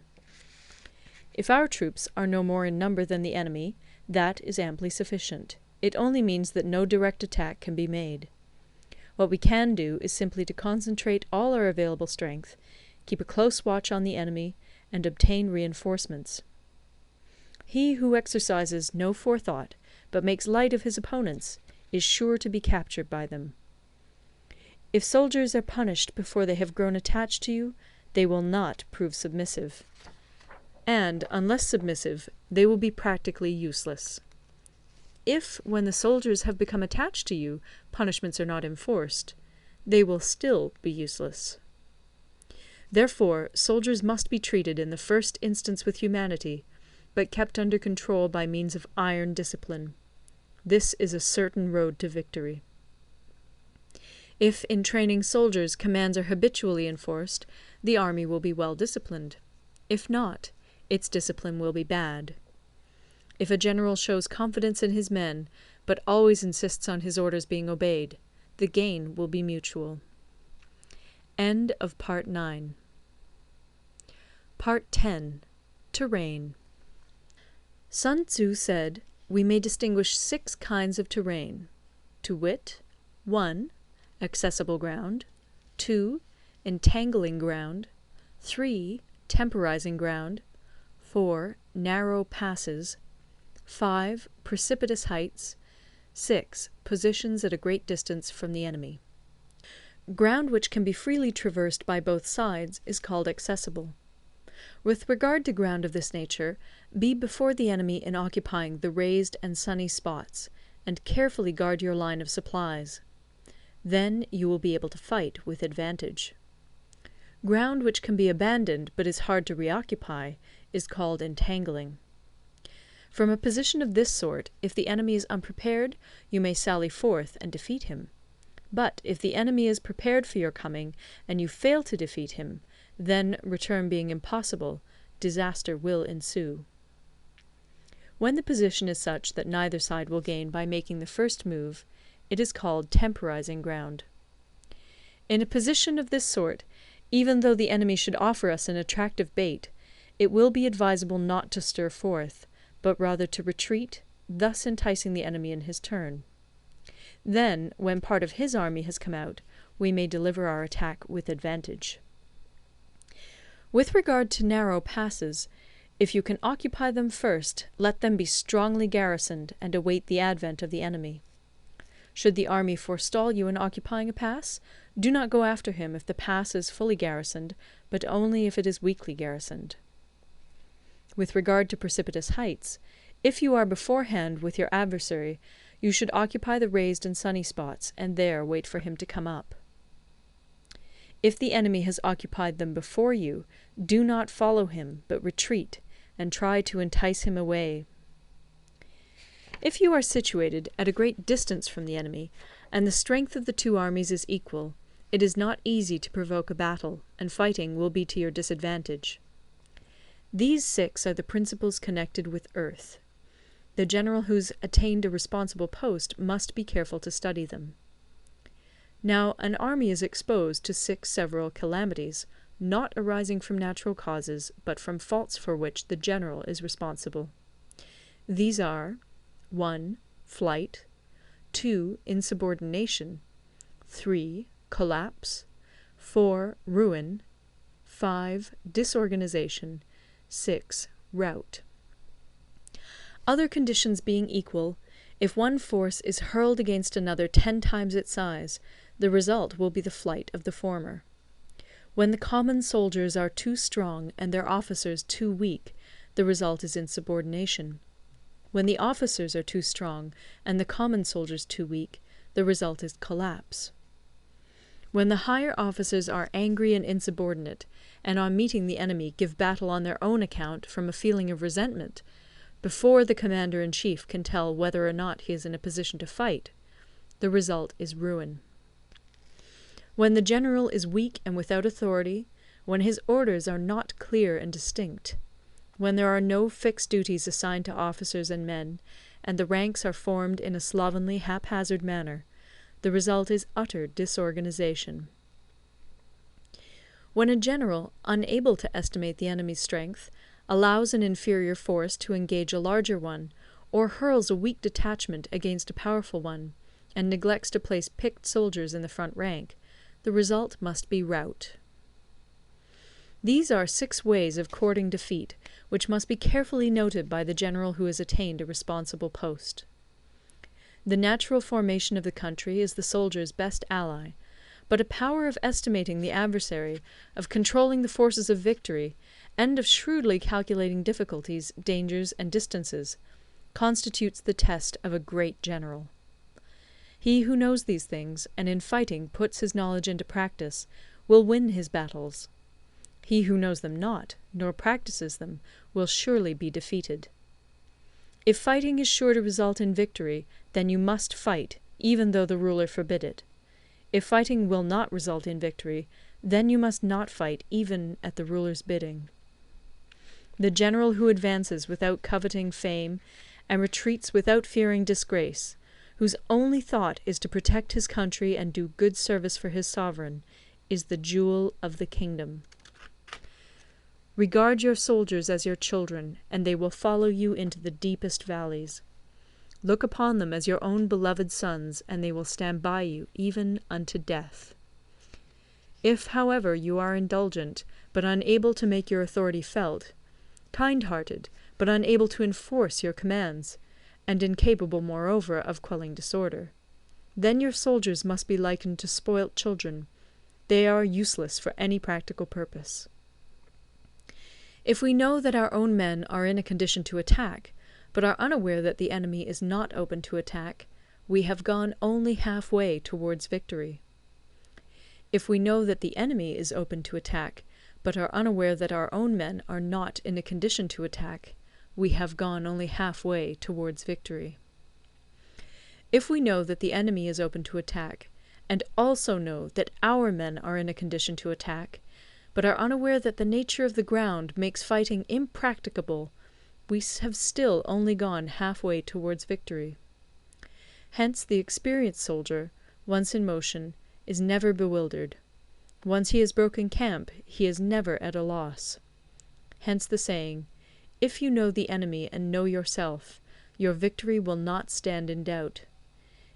If our troops are no more in number than the enemy, that is amply sufficient. It only means that no direct attack can be made. What we can do is simply to concentrate all our available strength, keep a close watch on the enemy, and obtain reinforcements. He who exercises no forethought, but makes light of his opponents, is sure to be captured by them. If soldiers are punished before they have grown attached to you, they will not prove submissive. And, unless submissive, they will be practically useless. If, when the soldiers have become attached to you, punishments are not enforced, they will still be useless. Therefore, soldiers must be treated in the first instance with humanity, but kept under control by means of iron discipline. This is a certain road to victory. If in training soldiers commands are habitually enforced, the army will be well disciplined. If not, its discipline will be bad. If a general shows confidence in his men, but always insists on his orders being obeyed, the gain will be mutual. End of Part 9. Part 10. Terrain. Sun Tzu said, we may distinguish 6 kinds of terrain, to wit, 1. Accessible ground, 2. Entangling ground, 3. Temporizing ground, 4. Narrow passes, 5. Precipitous heights, 6. Positions at a great distance from the enemy. Ground which can be freely traversed by both sides is called accessible. With regard to ground of this nature, be before the enemy in occupying the raised and sunny spots, and carefully guard your line of supplies. Then you will be able to fight with advantage. Ground which can be abandoned but is hard to reoccupy is called entangling. From a position of this sort, if the enemy is unprepared, you may sally forth and defeat him. But if the enemy is prepared for your coming, and you fail to defeat him, then, return being impossible, disaster will ensue. When the position is such that neither side will gain by making the first move, it is called temporizing ground. In a position of this sort, even though the enemy should offer us an attractive bait, it will be advisable not to stir forth, but rather to retreat, thus enticing the enemy in his turn. Then, when part of his army has come out, we may deliver our attack with advantage. With regard to narrow passes, if you can occupy them first, let them be strongly garrisoned and await the advent of the enemy. Should the army forestall you in occupying a pass, do not go after him if the pass is fully garrisoned, but only if it is weakly garrisoned. With regard to precipitous heights, if you are beforehand with your adversary, you should occupy the raised and sunny spots, and there wait for him to come up. If the enemy has occupied them before you, do not follow him, but retreat, and try to entice him away. If you are situated at a great distance from the enemy, and the strength of the two armies is equal, it is not easy to provoke a battle, and fighting will be to your disadvantage. These 6 are the principles connected with earth. The general who's attained a responsible post must be careful to study them. Now, an army is exposed to 6 several calamities, not arising from natural causes, but from faults for which the general is responsible. These are 1. Flight, 2. Insubordination, 3. Collapse, 4. Ruin, 5. Disorganization, 6. Rout. Other conditions being equal, if one force is hurled against another 10 times its size, the result will be the flight of the former. When the common soldiers are too strong and their officers too weak, the result is insubordination. When the officers are too strong and the common soldiers too weak, the result is collapse. When the higher officers are angry and insubordinate, and on meeting the enemy give battle on their own account from a feeling of resentment, before the commander-in-chief can tell whether or not he is in a position to fight, the result is ruin. When the general is weak and without authority, when his orders are not clear and distinct, when there are no fixed duties assigned to officers and men, and the ranks are formed in a slovenly, haphazard manner, the result is utter disorganization. When a general, unable to estimate the enemy's strength, allows an inferior force to engage a larger one, or hurls a weak detachment against a powerful one, and neglects to place picked soldiers in the front rank, the result must be rout. These are 6 ways of courting defeat, which must be carefully noted by the general who has attained a responsible post. The natural formation of the country is the soldier's best ally, but a power of estimating the adversary, of controlling the forces of victory, and of shrewdly calculating difficulties, dangers, and distances, constitutes the test of a great general. He who knows these things, and in fighting puts his knowledge into practice, will win his battles. He who knows them not, nor practices them, will surely be defeated. If fighting is sure to result in victory, then you must fight, even though the ruler forbid it. If fighting will not result in victory, then you must not fight even at the ruler's bidding. The general who advances without coveting fame, and retreats without fearing disgrace, whose only thought is to protect his country and do good service for his sovereign, is the jewel of the kingdom. Regard your soldiers as your children, and they will follow you into the deepest valleys. Look upon them as your own beloved sons, and they will stand by you even unto death. If, however, you are indulgent, but unable to make your authority felt, kind-hearted, but unable to enforce your commands, and incapable, moreover, of quelling disorder, then your soldiers must be likened to spoilt children. They are useless for any practical purpose. If we know that our own men are in a condition to attack, but are unaware that the enemy is not open to attack, we have gone only half-way towards victory. If we know that the enemy is open to attack, but are unaware that our own men are not in a condition to attack, we have gone only half-way towards victory. If we know that the enemy is open to attack, and also know that our men are in a condition to attack, but are unaware that the nature of the ground makes fighting impracticable, we have still only gone half-way towards victory. Hence the experienced soldier, once in motion, is never bewildered. Once he has broken camp, he is never at a loss. Hence the saying, "If you know the enemy and know yourself, your victory will not stand in doubt.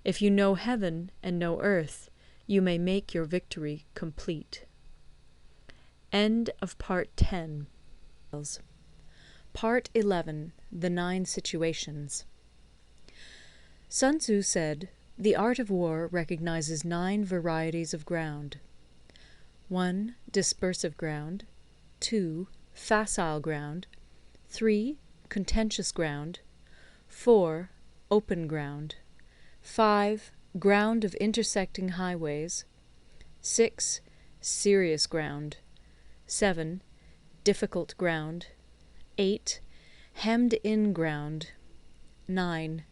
If you know heaven and know earth, you may make your victory complete." End of Part 10. Part 11. The 9 Situations. Sun Tzu said, "The art of war recognizes 9 varieties of ground. 1. Dispersive ground. 2. Facile ground. 3. Contentious ground. 4. Open ground. 5. Ground of intersecting highways. 6. Serious ground. 7. Difficult ground. 8. Hemmed-in ground. 9.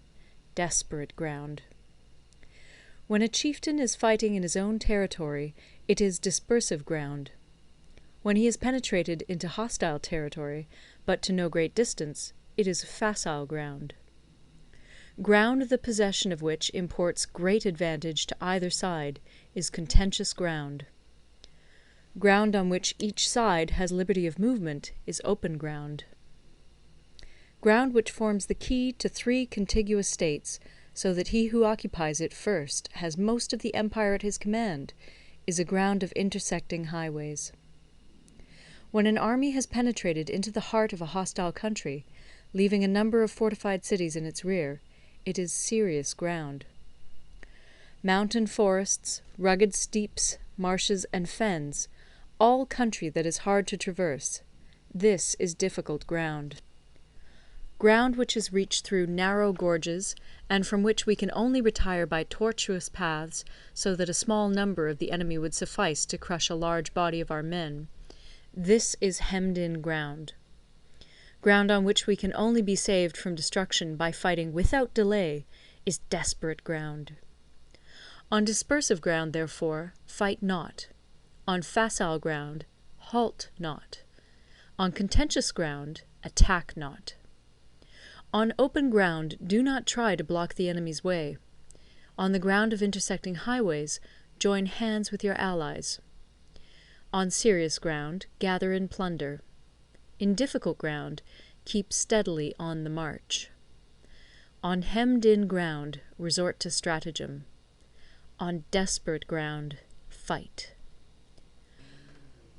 Desperate ground. When a chieftain is fighting in his own territory, it is dispersive ground. When he has penetrated into hostile territory, but to no great distance, it is facile ground. Ground the possession of which imports great advantage to either side is contentious ground. Ground on which each side has liberty of movement is open ground. Ground which forms the key to 3 contiguous states, so that he who occupies it first has most of the empire at his command, is a ground of intersecting highways. When an army has penetrated into the heart of a hostile country, leaving a number of fortified cities in its rear, it is serious ground. Mountain forests, rugged steeps, marshes, and fens, all country that is hard to traverse, this is difficult ground. Ground which is reached through narrow gorges, and from which we can only retire by tortuous paths, so that a small number of the enemy would suffice to crush a large body of our men, this is hemmed-in ground. Ground on which we can only be saved from destruction by fighting without delay is desperate ground. On dispersive ground, therefore, fight not. On facile ground, halt not. On contentious ground, attack not. On open ground, do not try to block the enemy's way. On the ground of intersecting highways, join hands with your allies. On serious ground, gather in plunder. In difficult ground, keep steadily on the march. On hemmed-in ground, resort to stratagem. On desperate ground, fight.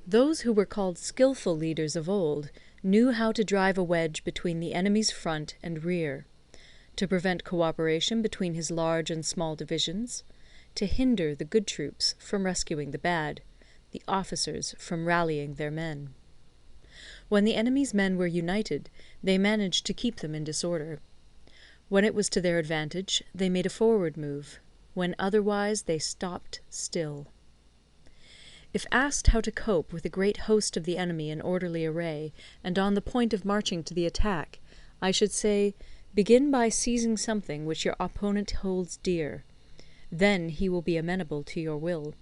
Those who were called skillful leaders of old knew how to drive a wedge between the enemy's front and rear, to prevent cooperation between his large and small divisions, to hinder the good troops from rescuing the bad, the officers from rallying their men. When the enemy's men were united, they managed to keep them in disorder. When it was to their advantage, they made a forward move. When otherwise, they stopped still. If asked how to cope with a great host of the enemy in orderly array, and on the point of marching to the attack, I should say, begin by seizing something which your opponent holds dear. Then he will be amenable to your will.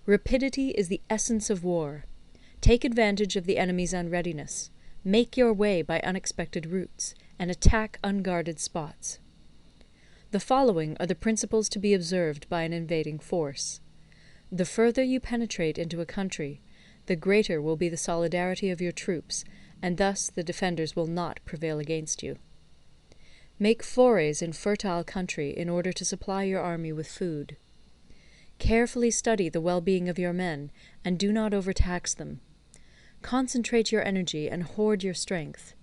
Rapidity is the essence of war. Take advantage of the enemy's unreadiness. Make your way by unexpected routes, and attack unguarded spots. The following are the principles to be observed by an invading force. The further you penetrate into a country, the greater will be the solidarity of your troops, and thus the defenders will not prevail against you. Make forays in fertile country in order to supply your army with food. Carefully study the well-being of your men, and do not overtax them. Concentrate your energy and hoard your strength.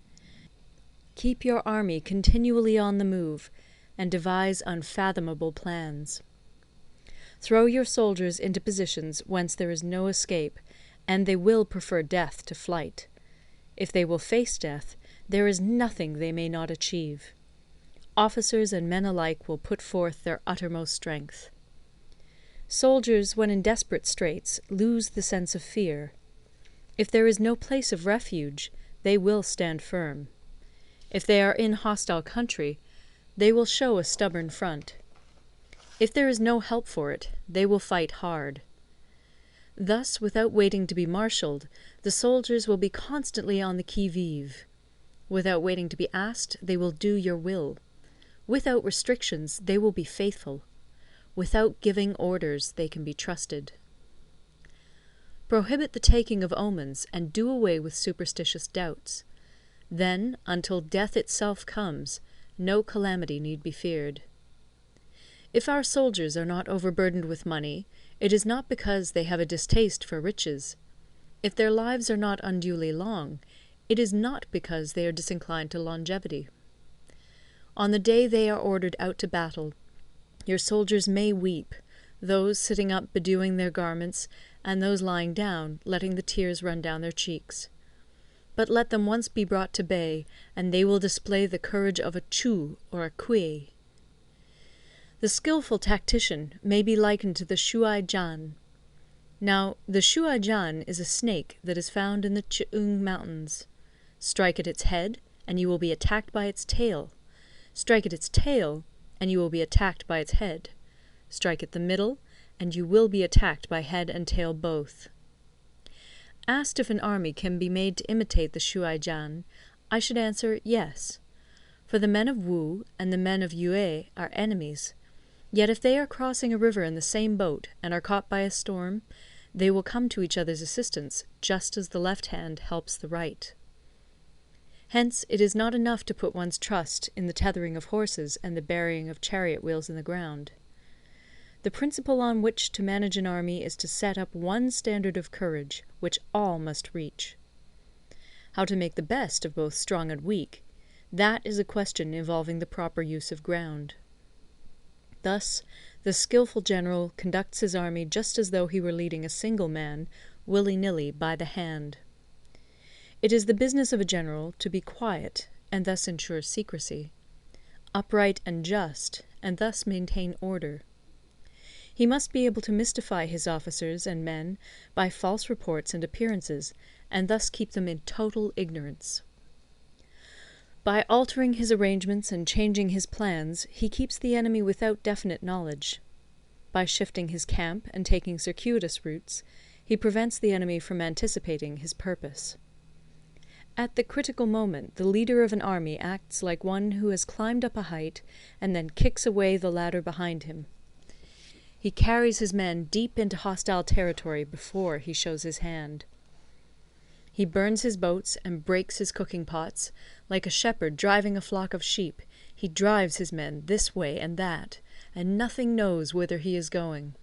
Keep your army continually on the move, and devise unfathomable plans. Throw your soldiers into positions whence there is no escape, and they will prefer death to flight. If they will face death, there is nothing they may not achieve. Officers and men alike will put forth their uttermost strength. Soldiers, when in desperate straits, lose the sense of fear. If there is no place of refuge, they will stand firm. If they are in hostile country, they will show a stubborn front. If there is no help for it, they will fight hard. Thus, without waiting to be marshalled, the soldiers will be constantly on the qui-vive. Without waiting to be asked, they will do your will. Without restrictions, they will be faithful. Without giving orders, they can be trusted. Prohibit the taking of omens, and do away with superstitious doubts. Then, until death itself comes, no calamity need be feared. If our soldiers are not overburdened with money, it is not because they have a distaste for riches. If their lives are not unduly long, it is not because they are disinclined to longevity. On the day they are ordered out to battle, your soldiers may weep, those sitting up bedewing their garments, and those lying down, letting the tears run down their cheeks. But let them once be brought to bay, and they will display the courage of a Chu or a Kui. The skilful tactician may be likened to the Shuai-jan. Now, the Shuai-jan is a snake that is found in the Ch'ung Mountains. Strike at its head, and you will be attacked by its tail. Strike at its tail, and you will be attacked by its head. Strike at the middle, and you will be attacked by head and tail both. Asked if an army can be made to imitate the Shuai-jan, I should answer yes. For the men of Wu and the men of Yue are enemies. Yet if they are crossing a river in the same boat and are caught by a storm, they will come to each other's assistance, just as the left hand helps the right. Hence it is not enough to put one's trust in the tethering of horses and the burying of chariot wheels in the ground. The principle on which to manage an army is to set up one standard of courage, which all must reach. How to make the best of both strong and weak, that is a question involving the proper use of ground. Thus, the skilful general conducts his army just as though he were leading a single man, willy-nilly, by the hand. It is the business of a general to be quiet, and thus ensure secrecy, upright and just, and thus maintain order. He must be able to mystify his officers and men by false reports and appearances, and thus keep them in total ignorance. By altering his arrangements and changing his plans, he keeps the enemy without definite knowledge. By shifting his camp and taking circuitous routes, He prevents the enemy from anticipating his purpose. At the critical moment, the leader of an army acts like one who has climbed up a height and then kicks away the ladder behind him. He carries his men deep into hostile territory before he shows his hand. He burns his boats and breaks his cooking pots. Like a shepherd driving a flock of sheep, he drives his men this way and that, and nothing knows whither he is going.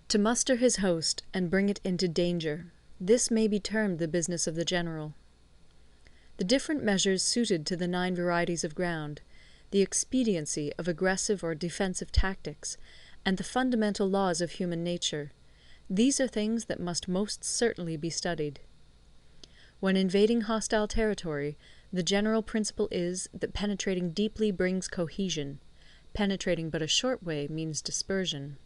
To muster his host and bring it into danger, this may be termed the business of the general. The different measures suited to the 9 varieties of ground, the expediency of aggressive or defensive tactics, and the fundamental laws of human nature, these are things that must most certainly be studied. When invading hostile territory, the general principle is that penetrating deeply brings cohesion. Penetrating but a short way means dispersion.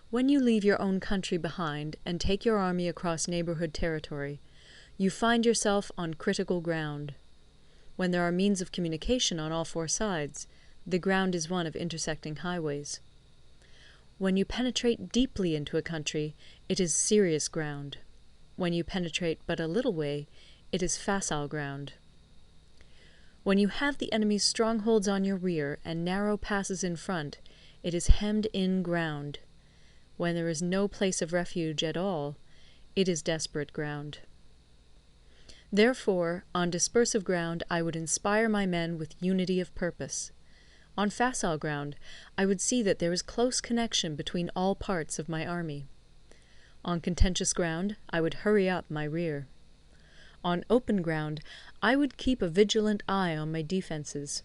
When you leave your own country behind and take your army across neighbourhood territory, you find yourself on critical ground. When there are means of communication on all 4 sides, the ground is one of intersecting highways. When you penetrate deeply into a country, it is serious ground. When you penetrate but a little way, it is facile ground. When you have the enemy's strongholds on your rear and narrow passes in front, it is hemmed-in ground. When there is no place of refuge at all, it is desperate ground. Therefore, on dispersive ground I would inspire my men with unity of purpose. On facile ground, I would see that there is close connection between all parts of my army. On contentious ground, I would hurry up my rear. On open ground, I would keep a vigilant eye on my defences.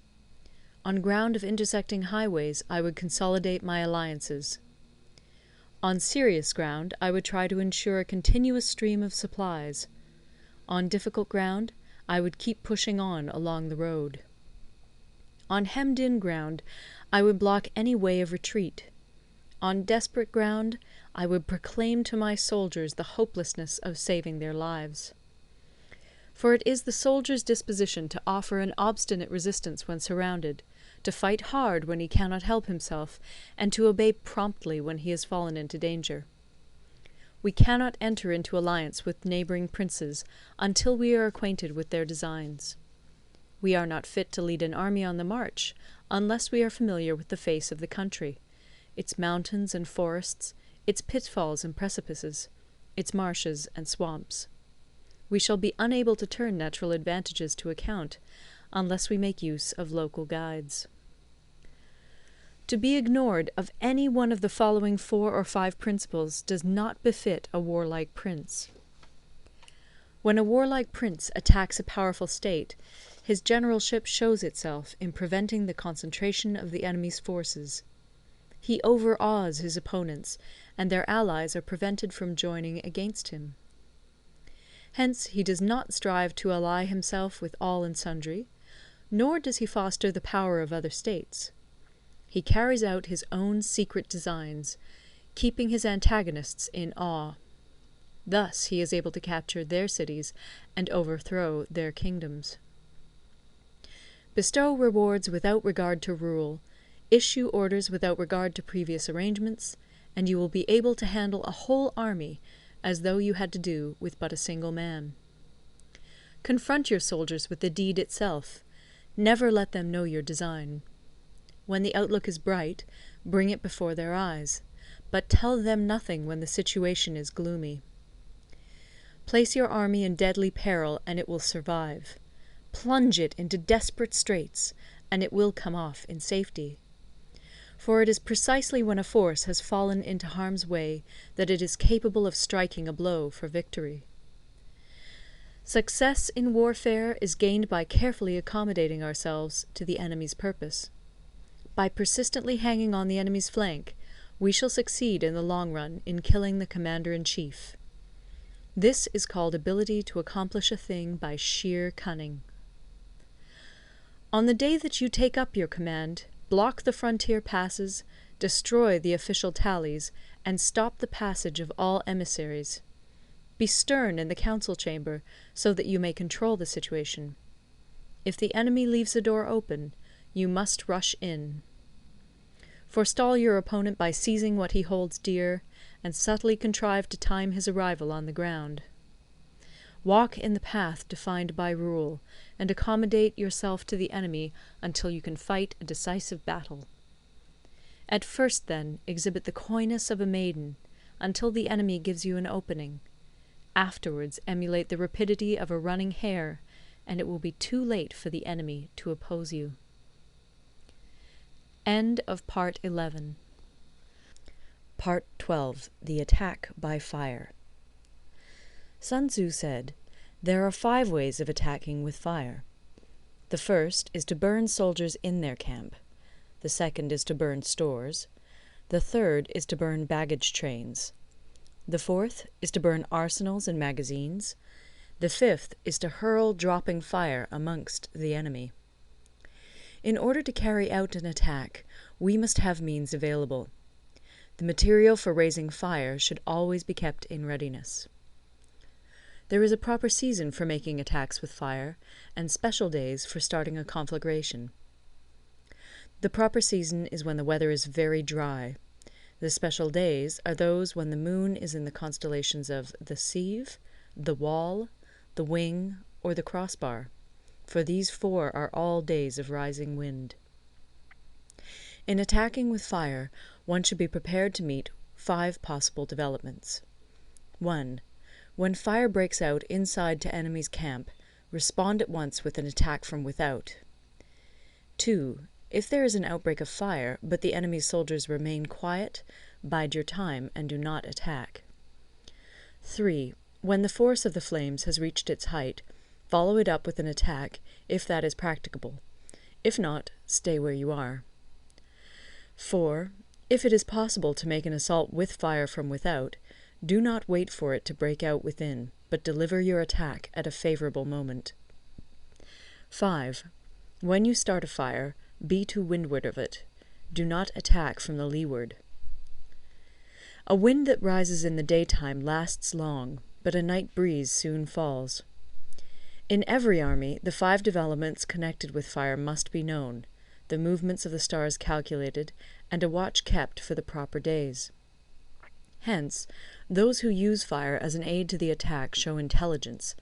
On ground of intersecting highways, I would consolidate my alliances. On serious ground, I would try to ensure a continuous stream of supplies. On difficult ground, I would keep pushing on along the road. On hemmed-in ground, I would block any way of retreat. On desperate ground, I would proclaim to my soldiers the hopelessness of saving their lives. For it is the soldier's disposition to offer an obstinate resistance when surrounded, to fight hard when he cannot help himself, and to obey promptly when he has fallen into danger. We cannot enter into alliance with neighbouring princes until we are acquainted with their designs. We are not fit to lead an army on the march unless we are familiar with the face of the country, its mountains and forests, its pitfalls and precipices, its marshes and swamps. We shall be unable to turn natural advantages to account unless we make use of local guides. To be ignored of any one of the following 4 or 5 principles does not befit a warlike prince. When a warlike prince attacks a powerful state, his generalship shows itself in preventing the concentration of the enemy's forces. He overawes his opponents, and their allies are prevented from joining against him. Hence he does not strive to ally himself with all and sundry, nor does he foster the power of other states. He carries out his own secret designs, keeping his antagonists in awe. Thus he is able to capture their cities and overthrow their kingdoms. Bestow rewards without regard to rule, issue orders without regard to previous arrangements, and you will be able to handle a whole army as though you had to do with but a single man. Confront your soldiers with the deed itself. Never let them know your design. When the outlook is bright, bring it before their eyes, but tell them nothing when the situation is gloomy. Place your army in deadly peril, and it will survive. Plunge it into desperate straits, and it will come off in safety. For it is precisely when a force has fallen into harm's way that it is capable of striking a blow for victory. Success in warfare is gained by carefully accommodating ourselves to the enemy's purpose. By persistently hanging on the enemy's flank, we shall succeed in the long run in killing the commander-in-chief. This is called ability to accomplish a thing by sheer cunning. On the day that you take up your command, block the frontier passes, destroy the official tallies, and stop the passage of all emissaries. Be stern in the council chamber, so that you may control the situation. If the enemy leaves the door open, you must rush in. Forestall your opponent by seizing what he holds dear, and subtly contrive to time his arrival on the ground. Walk in the path defined by rule, and accommodate yourself to the enemy until you can fight a decisive battle. At first, then, exhibit the coyness of a maiden, until the enemy gives you an opening. Afterwards emulate the rapidity of a running hare, and it will be too late for the enemy to oppose you. End of Part 11. Part 12. The Attack by Fire. Sun Tzu said, "There are 5 ways of attacking with fire. The first is to burn soldiers in their camp. The second is to burn stores. The third is to burn baggage trains. The fourth is to burn arsenals and magazines. The fifth is to hurl dropping fire amongst the enemy." In order to carry out an attack, we must have means available. The material for raising fire should always be kept in readiness. There is a proper season for making attacks with fire, and special days for starting a conflagration. The proper season is when the weather is very dry. The special days are those when the moon is in the constellations of the Sieve, the Wall, the Wing, or the Crossbar, for these 4 are all days of rising wind. In attacking with fire, one should be prepared to meet 5 possible developments. 1. When fire breaks out inside to enemy's camp, respond at once with an attack from without. 2. If there is an outbreak of fire, but the enemy's soldiers remain quiet, bide your time and do not attack. 3. When the force of the flames has reached its height, follow it up with an attack, if that is practicable. If not, stay where you are. 4. If it is possible to make an assault with fire from without, do not wait for it to break out within, but deliver your attack at a favourable moment. 5. When you start a fire, be to windward of it. Do not attack from the leeward. A wind that rises in the daytime lasts long, but a night breeze soon falls. In every army, the 5 developments connected with fire must be known, the movements of the stars calculated, and a watch kept for the proper days. Hence, those who use fire as an aid to the attack show intelligence.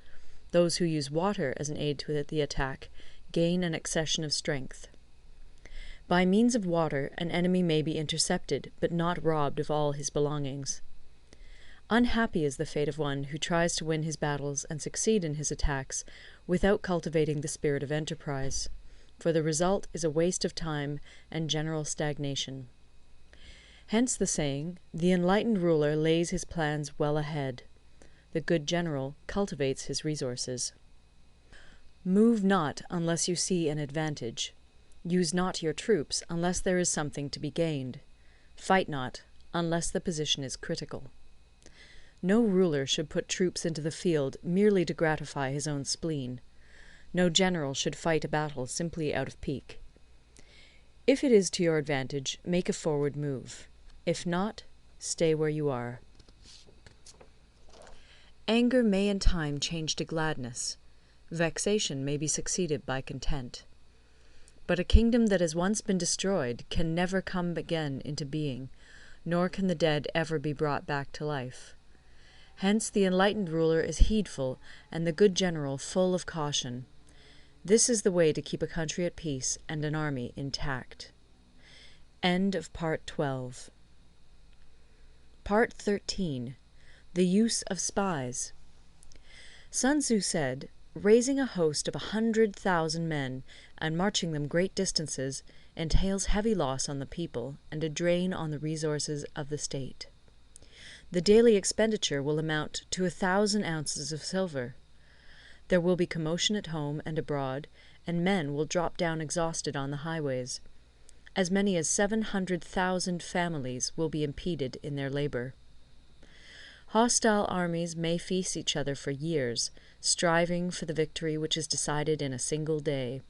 Those who use water as an aid to the attack gain an accession of strength. By means of water, an enemy may be intercepted, but not robbed of all his belongings. Unhappy is the fate of one who tries to win his battles and succeed in his attacks without cultivating the spirit of enterprise, for the result is a waste of time and general stagnation. Hence the saying, "The enlightened ruler lays his plans well ahead. The good general cultivates his resources." Move not unless you see an advantage. Use not your troops unless there is something to be gained. Fight not unless the position is critical. No ruler should put troops into the field merely to gratify his own spleen. No general should fight a battle simply out of pique. If it is to your advantage, make a forward move. If not, stay where you are. Anger may in time change to gladness. Vexation may be succeeded by content. But a kingdom that has once been destroyed can never come again into being, nor can the dead ever be brought back to life. Hence the enlightened ruler is heedful, and the good general full of caution. This is the way to keep a country at peace and an army intact. End of Part 12. Part 13. The Use of Spies. Sun Tzu said, "Raising a host of 100,000 men and marching them great distances entails heavy loss on the people and a drain on the resources of the state. The daily expenditure will amount to 1,000 ounces of silver. There will be commotion at home and abroad, and men will drop down exhausted on the highways. As many as 700,000 families will be impeded in their labour. Hostile armies may feast each other for years, striving for the victory which is decided in a single day.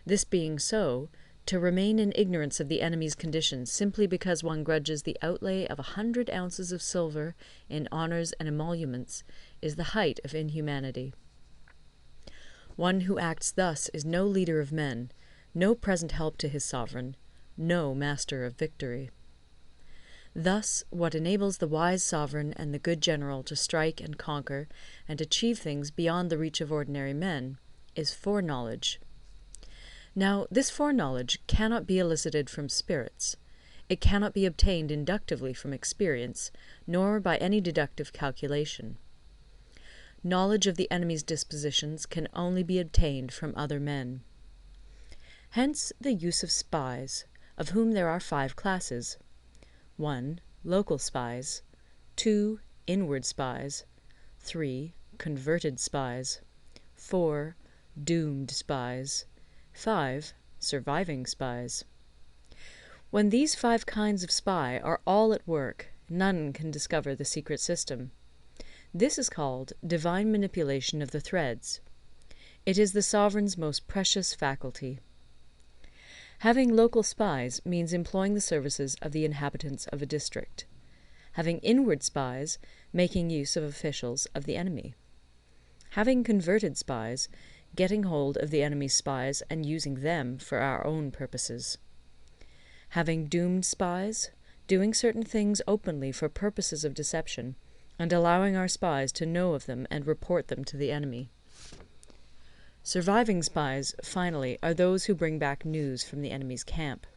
This being so, to remain in ignorance of the enemy's condition simply because one grudges the outlay of 100 ounces of silver in honours and emoluments is the height of inhumanity. One who acts thus is no leader of men, no present help to his sovereign, no master of victory. Thus, what enables the wise sovereign and the good general to strike and conquer and achieve things beyond the reach of ordinary men is foreknowledge. Now, this foreknowledge cannot be elicited from spirits. It cannot be obtained inductively from experience, nor by any deductive calculation. Knowledge of the enemy's dispositions can only be obtained from other men. Hence the use of spies, of whom there are 5 classes. 1. Local spies. 2. Inward spies. 3. Converted spies. 4. Doomed spies. 5. Surviving spies. When these 5 kinds of spy are all at work, none can discover the secret system. This is called divine manipulation of the threads. It is the sovereign's most precious faculty. Having local spies means employing the services of the inhabitants of a district. Having inward spies, making use of officials of the enemy. Having converted spies, getting hold of the enemy's spies and using them for our own purposes. Having doomed spies, doing certain things openly for purposes of deception, and allowing our spies to know of them and report them to the enemy. Surviving spies, finally, are those who bring back news from the enemy's camp.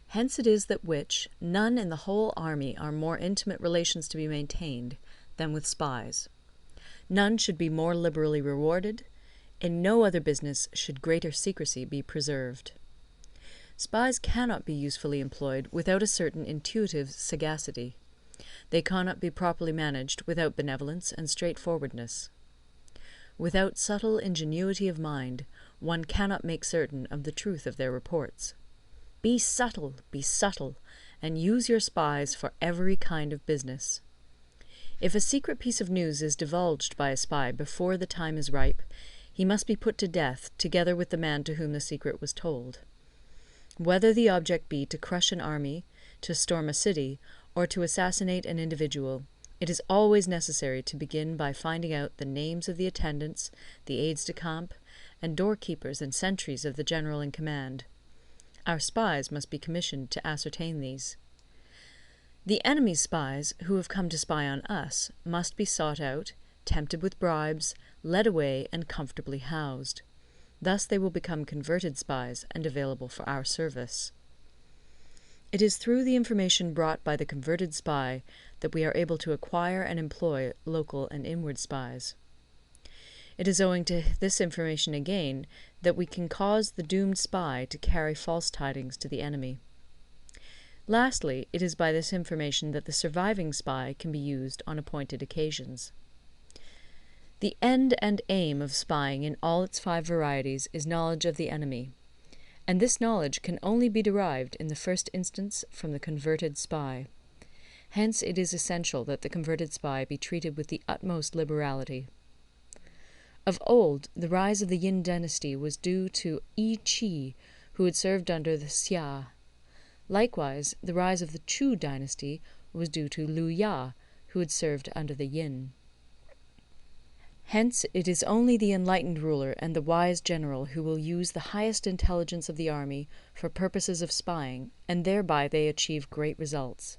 Hence it is that none in the whole army are more intimate relations to be maintained than with spies. None should be more liberally rewarded. In no other business should greater secrecy be preserved. Spies cannot be usefully employed without a certain intuitive sagacity. They cannot be properly managed without benevolence and straightforwardness. Without subtle ingenuity of mind, one cannot make certain of the truth of their reports. Be subtle, and use your spies for every kind of business. If a secret piece of news is divulged by a spy before the time is ripe, he must be put to death together with the man to whom the secret was told. Whether the object be to crush an army, to storm a city, or to assassinate an individual, it is always necessary to begin by finding out the names of the attendants, the aides-de-camp, and doorkeepers and sentries of the general in command. Our spies must be commissioned to ascertain these. The enemy's spies, who have come to spy on us, must be sought out, tempted with bribes, led away, and comfortably housed. Thus they will become converted spies and available for our service. It is through the information brought by the converted spy that we are able to acquire and employ local and inward spies. It is owing to this information again that we can cause the doomed spy to carry false tidings to the enemy. Lastly, it is by this information that the surviving spy can be used on appointed occasions. The end and aim of spying in all its 5 varieties is knowledge of the enemy, and this knowledge can only be derived in the first instance from the converted spy. Hence it is essential that the converted spy be treated with the utmost liberality. Of old, the rise of the Yin dynasty was due to Yi Qi, who had served under the Xia. Likewise, the rise of the Chu dynasty was due to Liu Ya, who had served under the Yin. Hence it is only the enlightened ruler and the wise general who will use the highest intelligence of the army for purposes of spying, and thereby they achieve great results.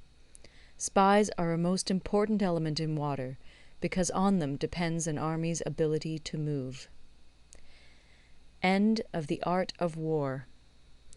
Spies are a most important element in water, because on them depends an army's ability to move. End of the Art of War.